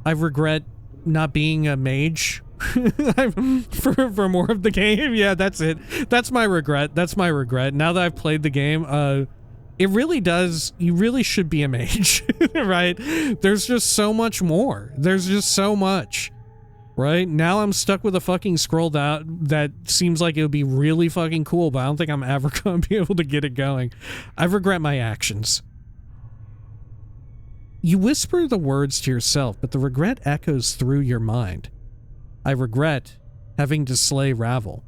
Speaker 1: I regret not being a mage for more of the game. Yeah, that's it. That's my regret. That's my regret. Now that I've played the game, it really does, you really should be a mage, right? There's just so much more. There's just so much. Right? Now I'm stuck with a fucking scroll that seems like it would be really fucking cool, but I don't think I'm ever going to be able to get it going. I regret my actions. You whisper the words to yourself, but the regret echoes through your mind. I regret having to slay Ravel.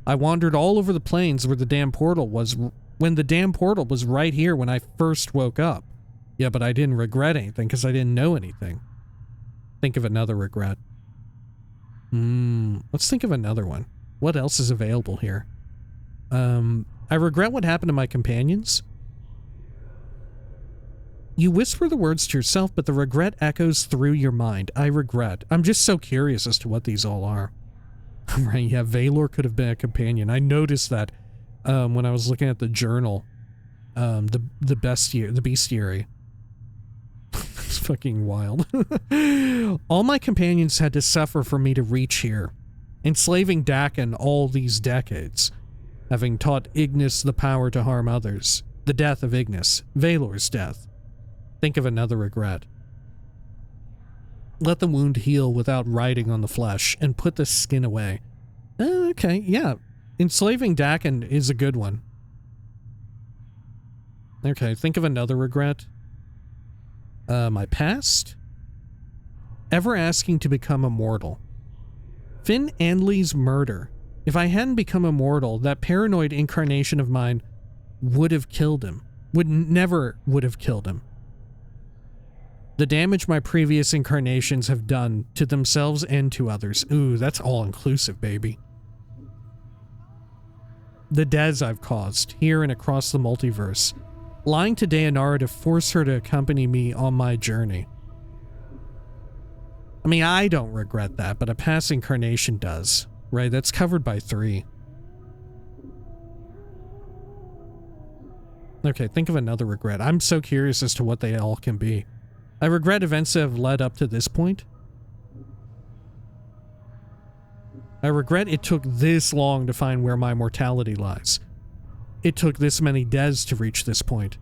Speaker 1: I wandered all over the plains where the damn portal was, when the damn portal was right here when I first woke up. Yeah, but I didn't regret anything because I didn't know anything. Think of another regret. Let's think of another one. What else is available here? I regret what happened to my companions. You whisper the words to yourself, but the regret echoes through your mind. I regret. I'm just so curious as to what these all are. Right, yeah, Valor could have been a companion. I noticed that when I was looking at the journal. The bestiary. It's fucking wild. All my companions had to suffer for me to reach here, enslaving Dakin all these decades, having taught Ignis the power to harm others. The death of Ignis, Valor's death. Think of another regret. Let the wound heal without riding on the flesh, and put the skin away. Okay, yeah. Enslaving Dakin is a good one. Okay, think of another regret. My past? Ever asking to become immortal. Finn Andley's murder. If I hadn't become immortal, that paranoid incarnation of mine would have killed him. Never would have killed him. The damage my previous incarnations have done to themselves and to others. Ooh, that's all-inclusive, baby. The deaths I've caused, here and across the multiverse. Lying to Dayanara to force her to accompany me on my journey. I mean, I don't regret that, but a past incarnation does. Right, that's covered by 3. Okay, think of another regret. I'm so curious as to what they all can be. I regret events that have led up to this point. I regret it took this long to find where my mortality lies. It took this many deaths to reach this point.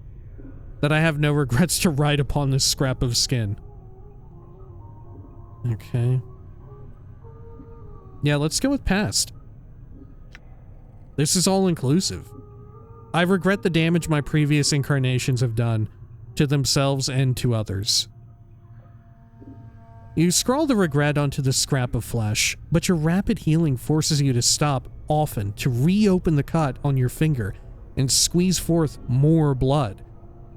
Speaker 1: That I have no regrets to write upon this scrap of skin. Okay. Yeah, let's go with past. This is all inclusive. I regret the damage my previous incarnations have done to themselves and to others. You scrawl the regret onto the scrap of flesh, but your rapid healing forces you to stop often to reopen the cut on your finger and squeeze forth more blood.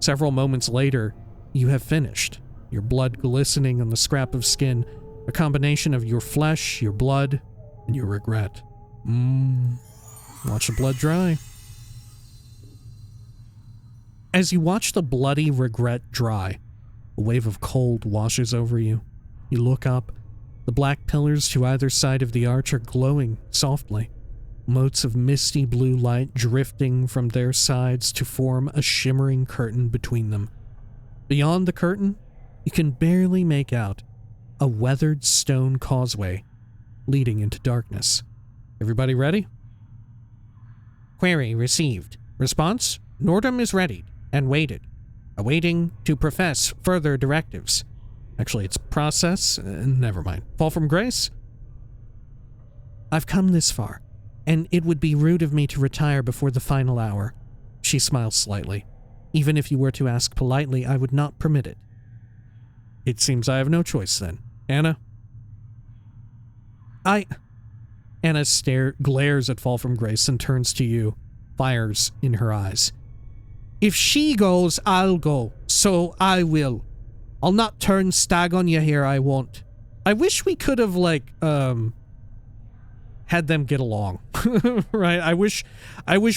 Speaker 1: Several moments later, you have finished, your blood glistening on the scrap of skin, a combination of your flesh, your blood, and your regret. Watch the blood dry. As you watch the bloody regret dry, a wave of cold washes over you. You look up. The black pillars to either side of the arch are glowing softly, motes of misty blue light drifting from their sides to form a shimmering curtain between them. Beyond the curtain, you can barely make out a weathered stone causeway leading into darkness. Everybody ready? Query received. Response: Nordum is ready and waited, awaiting to profess further directives. Actually, it's process. Never mind. Fall from grace? I've come this far, and it would be rude of me to retire before the final hour. She smiles slightly. Even if you were to ask politely, I would not permit it. It seems I have no choice then. Anna? Anna glares at Fall from Grace and turns to you, fires in her eyes. If she goes, I'll go. So I will. I'll not turn stag on you here, I won't. I wish we could have, like, had them get along. Right? I wish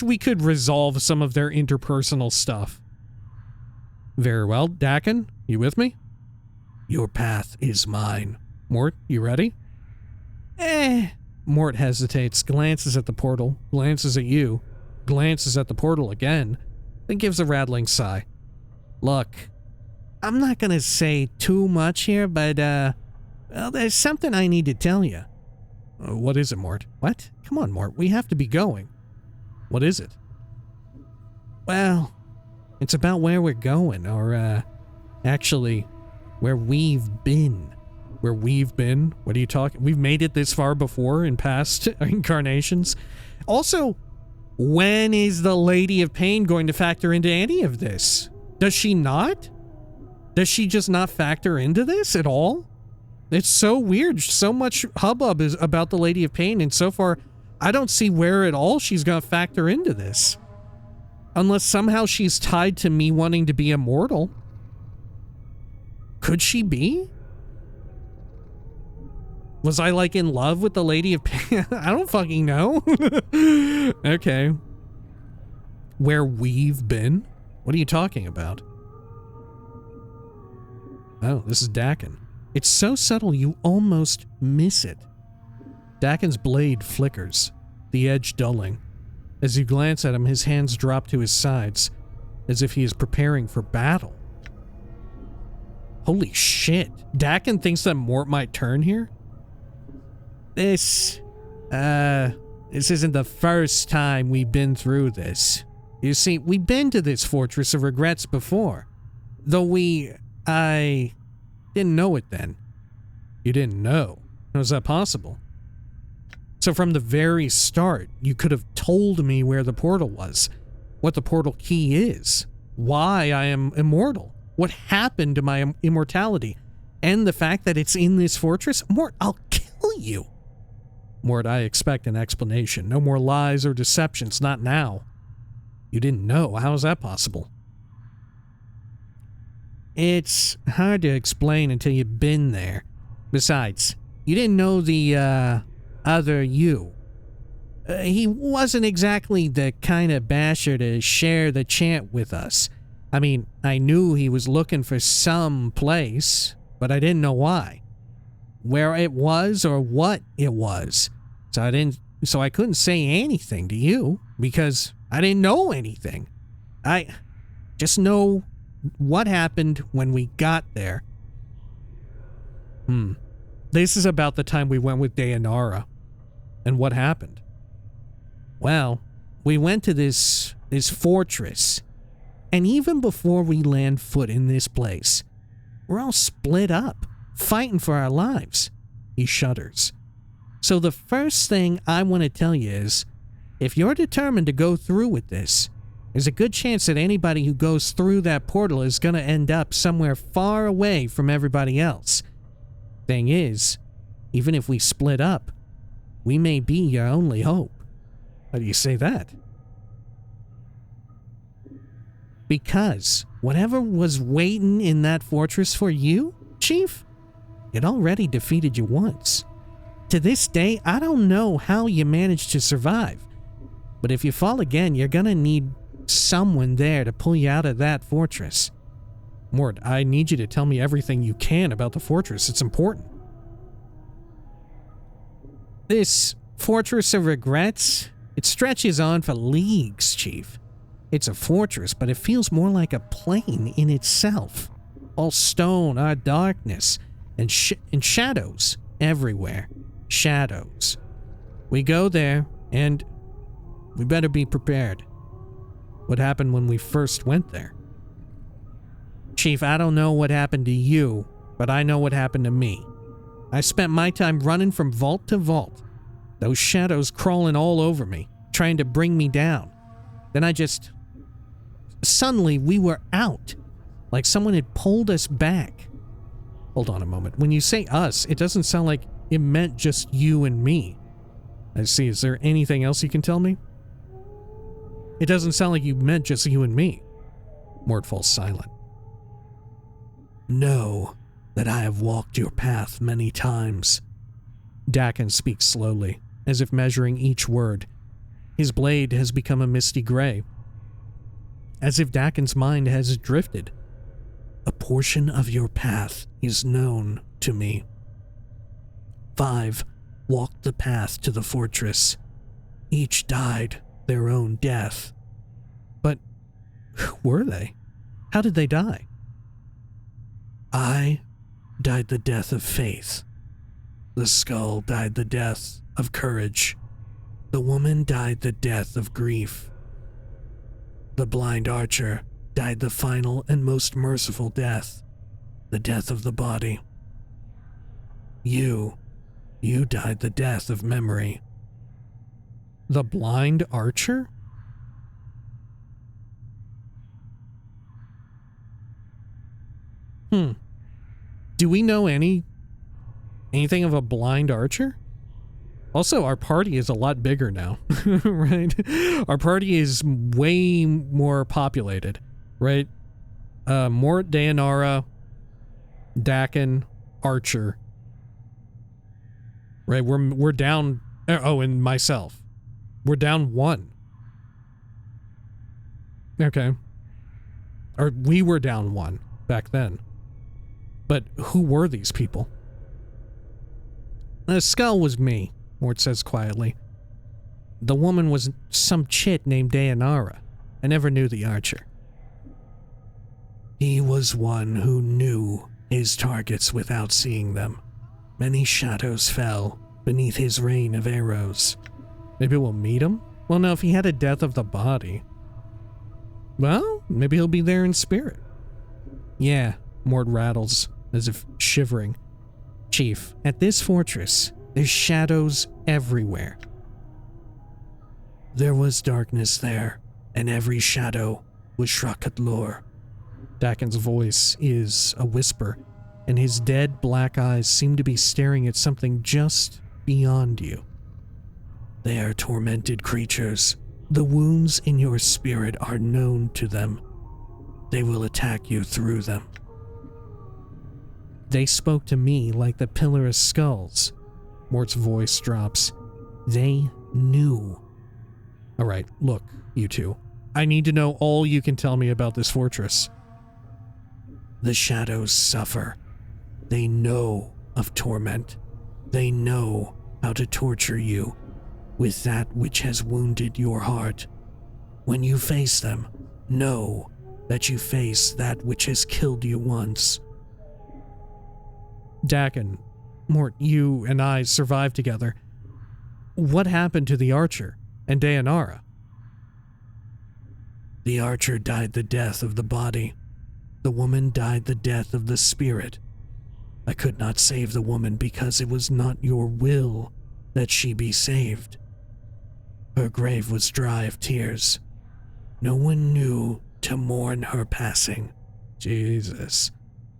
Speaker 1: we could resolve some of their interpersonal stuff. Very well. Dakin, you with me? Your path is mine. Mort, you ready? Mort hesitates, glances at the portal, glances at you, glances at the portal again, then gives a rattling sigh. Look, I'm not gonna say too much here, but, well, there's something I need to tell you. What is it, Mort? What? Come on, Mort, we have to be going. What is it? Well, it's about where we're going, or, actually, where we've been. Where we've been? What are you talking? We've made it this far before in past incarnations. Also, when is the Lady of Pain going to factor into any of this? Does she not? Does she just not factor into this at all? It's so weird. So much hubbub is about the Lady of Pain, and so far, I don't see where at all she's going to factor into this. Unless somehow she's tied to me wanting to be immortal. Could she be? Was I like in love with the Lady of Pain? I don't fucking know. Okay. Where we've been? What are you talking about? Oh, this is Dakin. It's so subtle you almost miss it. Dakin's blade flickers, the edge dulling. As you glance at him, his hands drop to his sides, as if he is preparing for battle. Holy shit. Dakin thinks that Mort might turn here? This isn't the first time we've been through this. You see, we've been to this Fortress of Regrets before. Though I didn't know it then. You didn't know? How is that possible? So from the very start, you could have told me where the portal was, what the portal key is, why I am immortal, what happened to my immortality, and the fact that it's in this fortress. Mort, I'll kill you. Mort, I expect an explanation. No more lies or deceptions, not now. You didn't know. How is that possible? It's hard to explain until you've been there. Besides, you didn't know the, other you. He wasn't exactly the kind of basher to share the chant with us. I mean, I knew he was looking for some place, but I didn't know why. Where it was or what it was. So I couldn't say anything to you because I didn't know anything. I just know what happened when we got there. This is about the time we went with Dayanara. And what happened? Well, we went to this fortress. And even before we land foot in this place, we're all split up, fighting for our lives. He shudders. So the first thing I want to tell you is, if you're determined to go through with this, there's a good chance that anybody who goes through that portal is going to end up somewhere far away from everybody else. Thing is, even if we split up, we may be your only hope. How do you say that? Because whatever was waiting in that fortress for you, Chief, it already defeated you once. To this day, I don't know how you managed to survive. But if you fall again, you're gonna need someone there to pull you out of that fortress. Mort, I need you to tell me everything you can about the fortress. It's important. This Fortress of Regrets, it stretches on for leagues, Chief. It's a fortress, but it feels more like a plane in itself. All stone, our darkness, and shadows everywhere. Shadows. We go there, and we better be prepared. What happened when we first went there? Chief, I don't know what happened to you, but I know what happened to me. I spent my time running from vault to vault. Those shadows crawling all over me, trying to bring me down. Then suddenly we were out, like someone had pulled us back. Hold on a moment. When you say us, it doesn't sound like it meant just you and me. I see. Is there anything else you can tell me? It doesn't sound like you meant just you and me. Mort falls silent. Know that I have walked your path many times. Dakin speaks slowly, as if measuring each word. His blade has become a misty gray, as if Dakin's mind has drifted. A portion of your path is known to me. 5 walked the path to the fortress. Each died their own death. But who were they? How did they die? I died the death of faith. The skull died the death of courage. The woman died the death of grief. The blind archer died the final and most merciful death, the death of the body.
Speaker 6: You died the death of memory.
Speaker 1: The blind archer? Do we know anything of a blind archer? Also, our party is a lot bigger now, right? Our party is way more populated, right? Mort, Dayanara, Dakin, Archer. Right, we're down. Oh, and myself. We're down 1. Okay. Or we were down 1 back then. But who were these people? The skull was me, Mort says quietly. The woman was some chit named Dayanara. I never knew the archer.
Speaker 6: He was one who knew his targets without seeing them. Many shadows fell beneath his rain of arrows.
Speaker 1: Maybe we'll meet him? Well, no, if he had a death of the body. Well, maybe he'll be there in spirit. Yeah, Mort rattles, as if shivering. Chief, at this fortress, there's shadows everywhere.
Speaker 6: There was darkness there, and every shadow was Shrakat-lor.
Speaker 1: Dakin's voice is a whisper, and his dead black eyes seem to be staring at something just beyond you.
Speaker 6: They are tormented creatures. The wounds in your spirit are known to them. They will attack you through them.
Speaker 1: They spoke to me like the Pillar of Skulls. Mort's voice drops. They knew. All right, look, you two. I need to know all you can tell me about this fortress.
Speaker 6: The shadows suffer. They know of torment. They know how to torture you with that which has wounded your heart. When you face them, know that you face that which has killed you once.
Speaker 1: Dakin, Mort, you and I survived together. What happened to the archer and Dayanara?
Speaker 6: The archer died the death of the body. The woman died the death of the spirit. I could not save the woman because it was not your will that she be saved. Her grave was dry of tears. No one knew to mourn her passing.
Speaker 1: Jesus.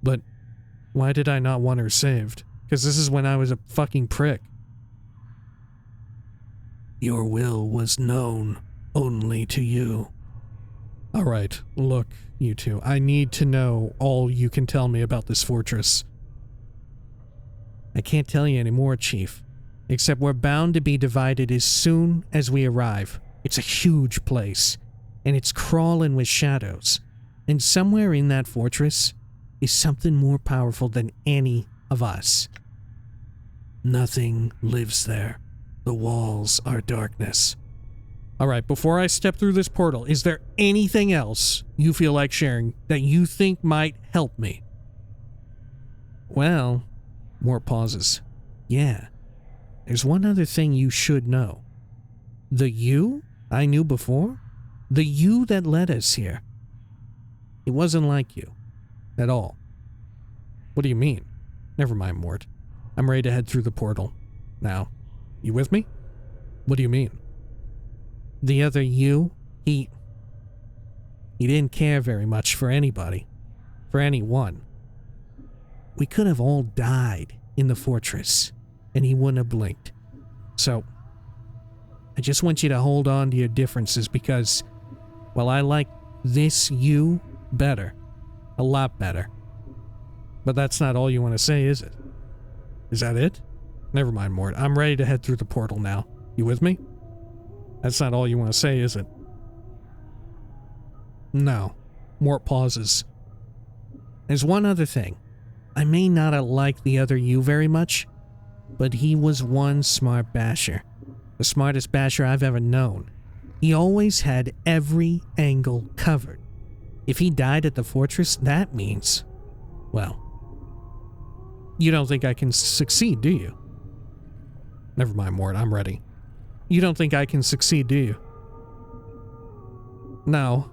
Speaker 1: But why did I not want her saved? Because this is when I was a fucking prick.
Speaker 6: Your will was known only to you.
Speaker 1: All right, look, you two. I need to know all you can tell me about this fortress. I can't tell you anymore, Chief. Except we're bound to be divided as soon as we arrive. It's a huge place, and it's crawling with shadows. And somewhere in that fortress is something more powerful than any of us.
Speaker 6: Nothing lives there. The walls are darkness.
Speaker 1: All right, before I step through this portal, is there anything else you feel like sharing that you think might help me? Well, Mort pauses. Yeah, there's one other thing you should know. The you I knew before, the you that led us here, it wasn't like you at all. What do you mean? Never mind, Mort. I'm ready to head through the portal. Now, you with me? What do you mean? The other you, he didn't care very much for anybody. For anyone. We could have all died in the fortress, and he wouldn't have blinked. So, I just want you to hold on to your differences because, well, I like this you better. A lot better. But that's not all you want to say, is it? Is that it? Never mind, Mort. I'm ready to head through the portal now. You with me? That's not all you want to say, is it? No. Mort pauses. There's one other thing. I may not have liked the other you very much, but he was one smart basher. The smartest basher I've ever known. He always had every angle covered. If he died at the fortress, that means, well, you don't think I can succeed, do you? Never mind, Mort, I'm ready. You don't think I can succeed, do you? No.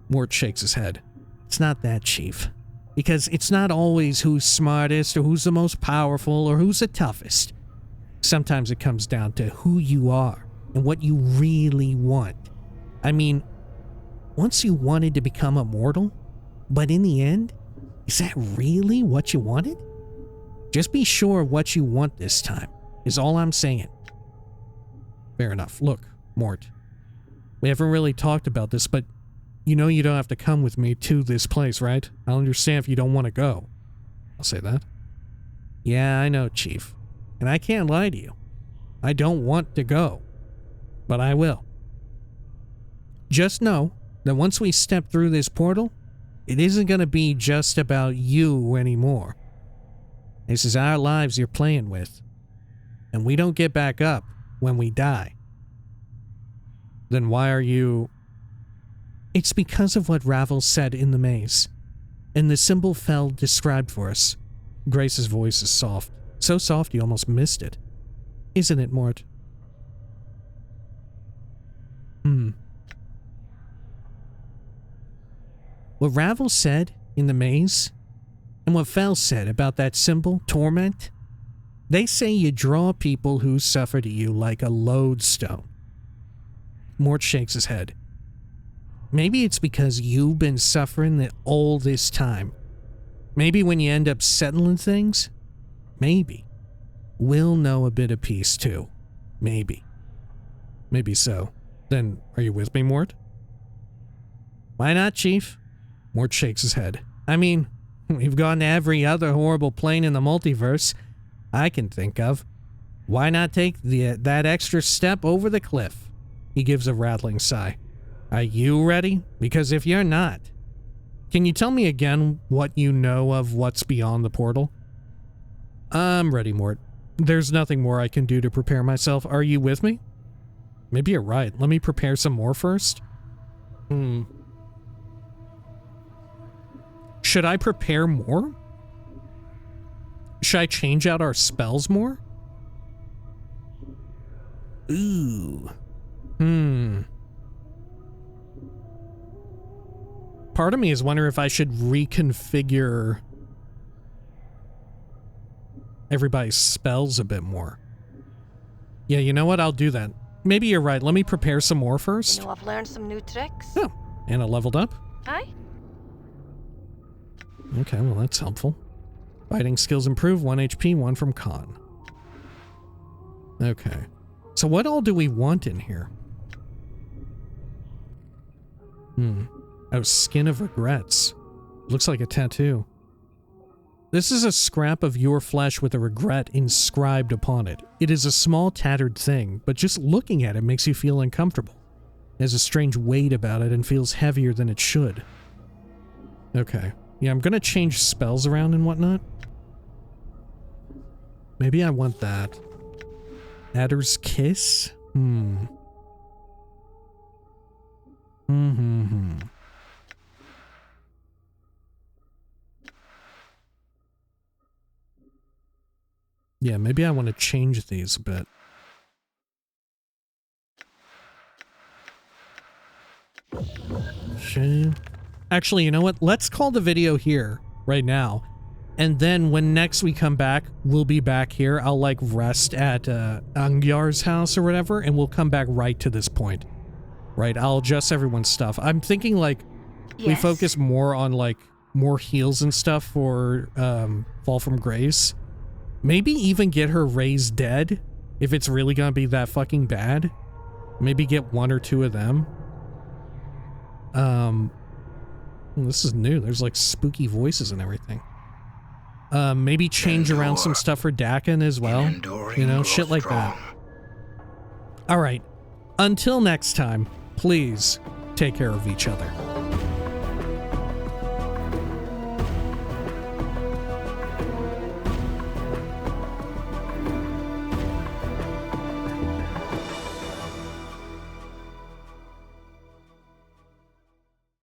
Speaker 1: Mort shakes his head. It's not that, Chief. Because it's not always who's smartest or who's the most powerful or who's the toughest. Sometimes it comes down to who you are and what you really want. I mean, once you wanted to become immortal, but in the end, is that really what you wanted? Just be sure of what you want this time, is all I'm saying. Fair enough. Look, Mort, we haven't really talked about this, but you know you don't have to come with me to this place, right? I'll understand if you don't want to go. I'll say that. Yeah, I know, Chief. And I can't lie to you. I don't want to go. But I will. Just know that once we step through this portal, it isn't going to be just about you anymore. This is our lives you're playing with. And we don't get back up when we die. Then why are you... It's because of what Ravel said in the maze. And the symbol Fel described for us. Grace's voice is soft. So soft you almost missed it. Isn't it, Mort? What Ravel said in the maze, and what Fel said about that symbol, Torment, they say you draw people who suffer to you like a lodestone. Mort shakes his head. Maybe it's because you've been suffering all this time. Maybe when you end up settling things, maybe we'll know a bit of peace too. Maybe. Maybe so. Then, are you with me, Mort? Why not, Chief? Mort shakes his head. I mean, we've gone to every other horrible plane in the multiverse I can think of. Why not take that extra step over the cliff? He gives a rattling sigh. Are you ready? Because if you're not, can you tell me again what you know of what's beyond the portal? I'm ready, Mort. There's nothing more I can do to prepare myself. Are you with me? Maybe you're right. Let me prepare some more first. Should I prepare more? Should I change out our spells more? Ooh. Part of me is wondering if I should reconfigure everybody's spells a bit more. Yeah, you know what? I'll do that. Maybe you're right. Let me prepare some more first.
Speaker 3: You know, I've learned some new tricks.
Speaker 1: Oh, and I leveled up?
Speaker 3: Aye.
Speaker 1: Okay, well that's helpful. Fighting skills improve, 1 HP, 1 from con. Okay. So what all do we want in here? Oh, Skin of Regrets. Looks like a tattoo. This is a scrap of your flesh with a regret inscribed upon it. It is a small tattered thing, but just looking at it makes you feel uncomfortable. It has a strange weight about it and feels heavier than it should. Okay. Yeah, I'm gonna change spells around and whatnot. Maybe I want that. Adder's Kiss? Yeah, maybe I want to change these a bit. Shame. Actually, you know what? Let's call the video here right now. And then when next we come back, we'll be back here. I'll like rest at Angyar's house or whatever, and we'll come back right to this point. Right? I'll adjust everyone's stuff. I'm thinking like we focus more on like more heals and stuff for Fall from Grace. Maybe even get her raised dead if it's really gonna be that fucking bad. Maybe get 1 or 2 of them. This is new. There's like spooky voices and everything. Maybe change around some stuff for Dakin as well. You know, shit like that. Alright. Until next time, please take care of each other.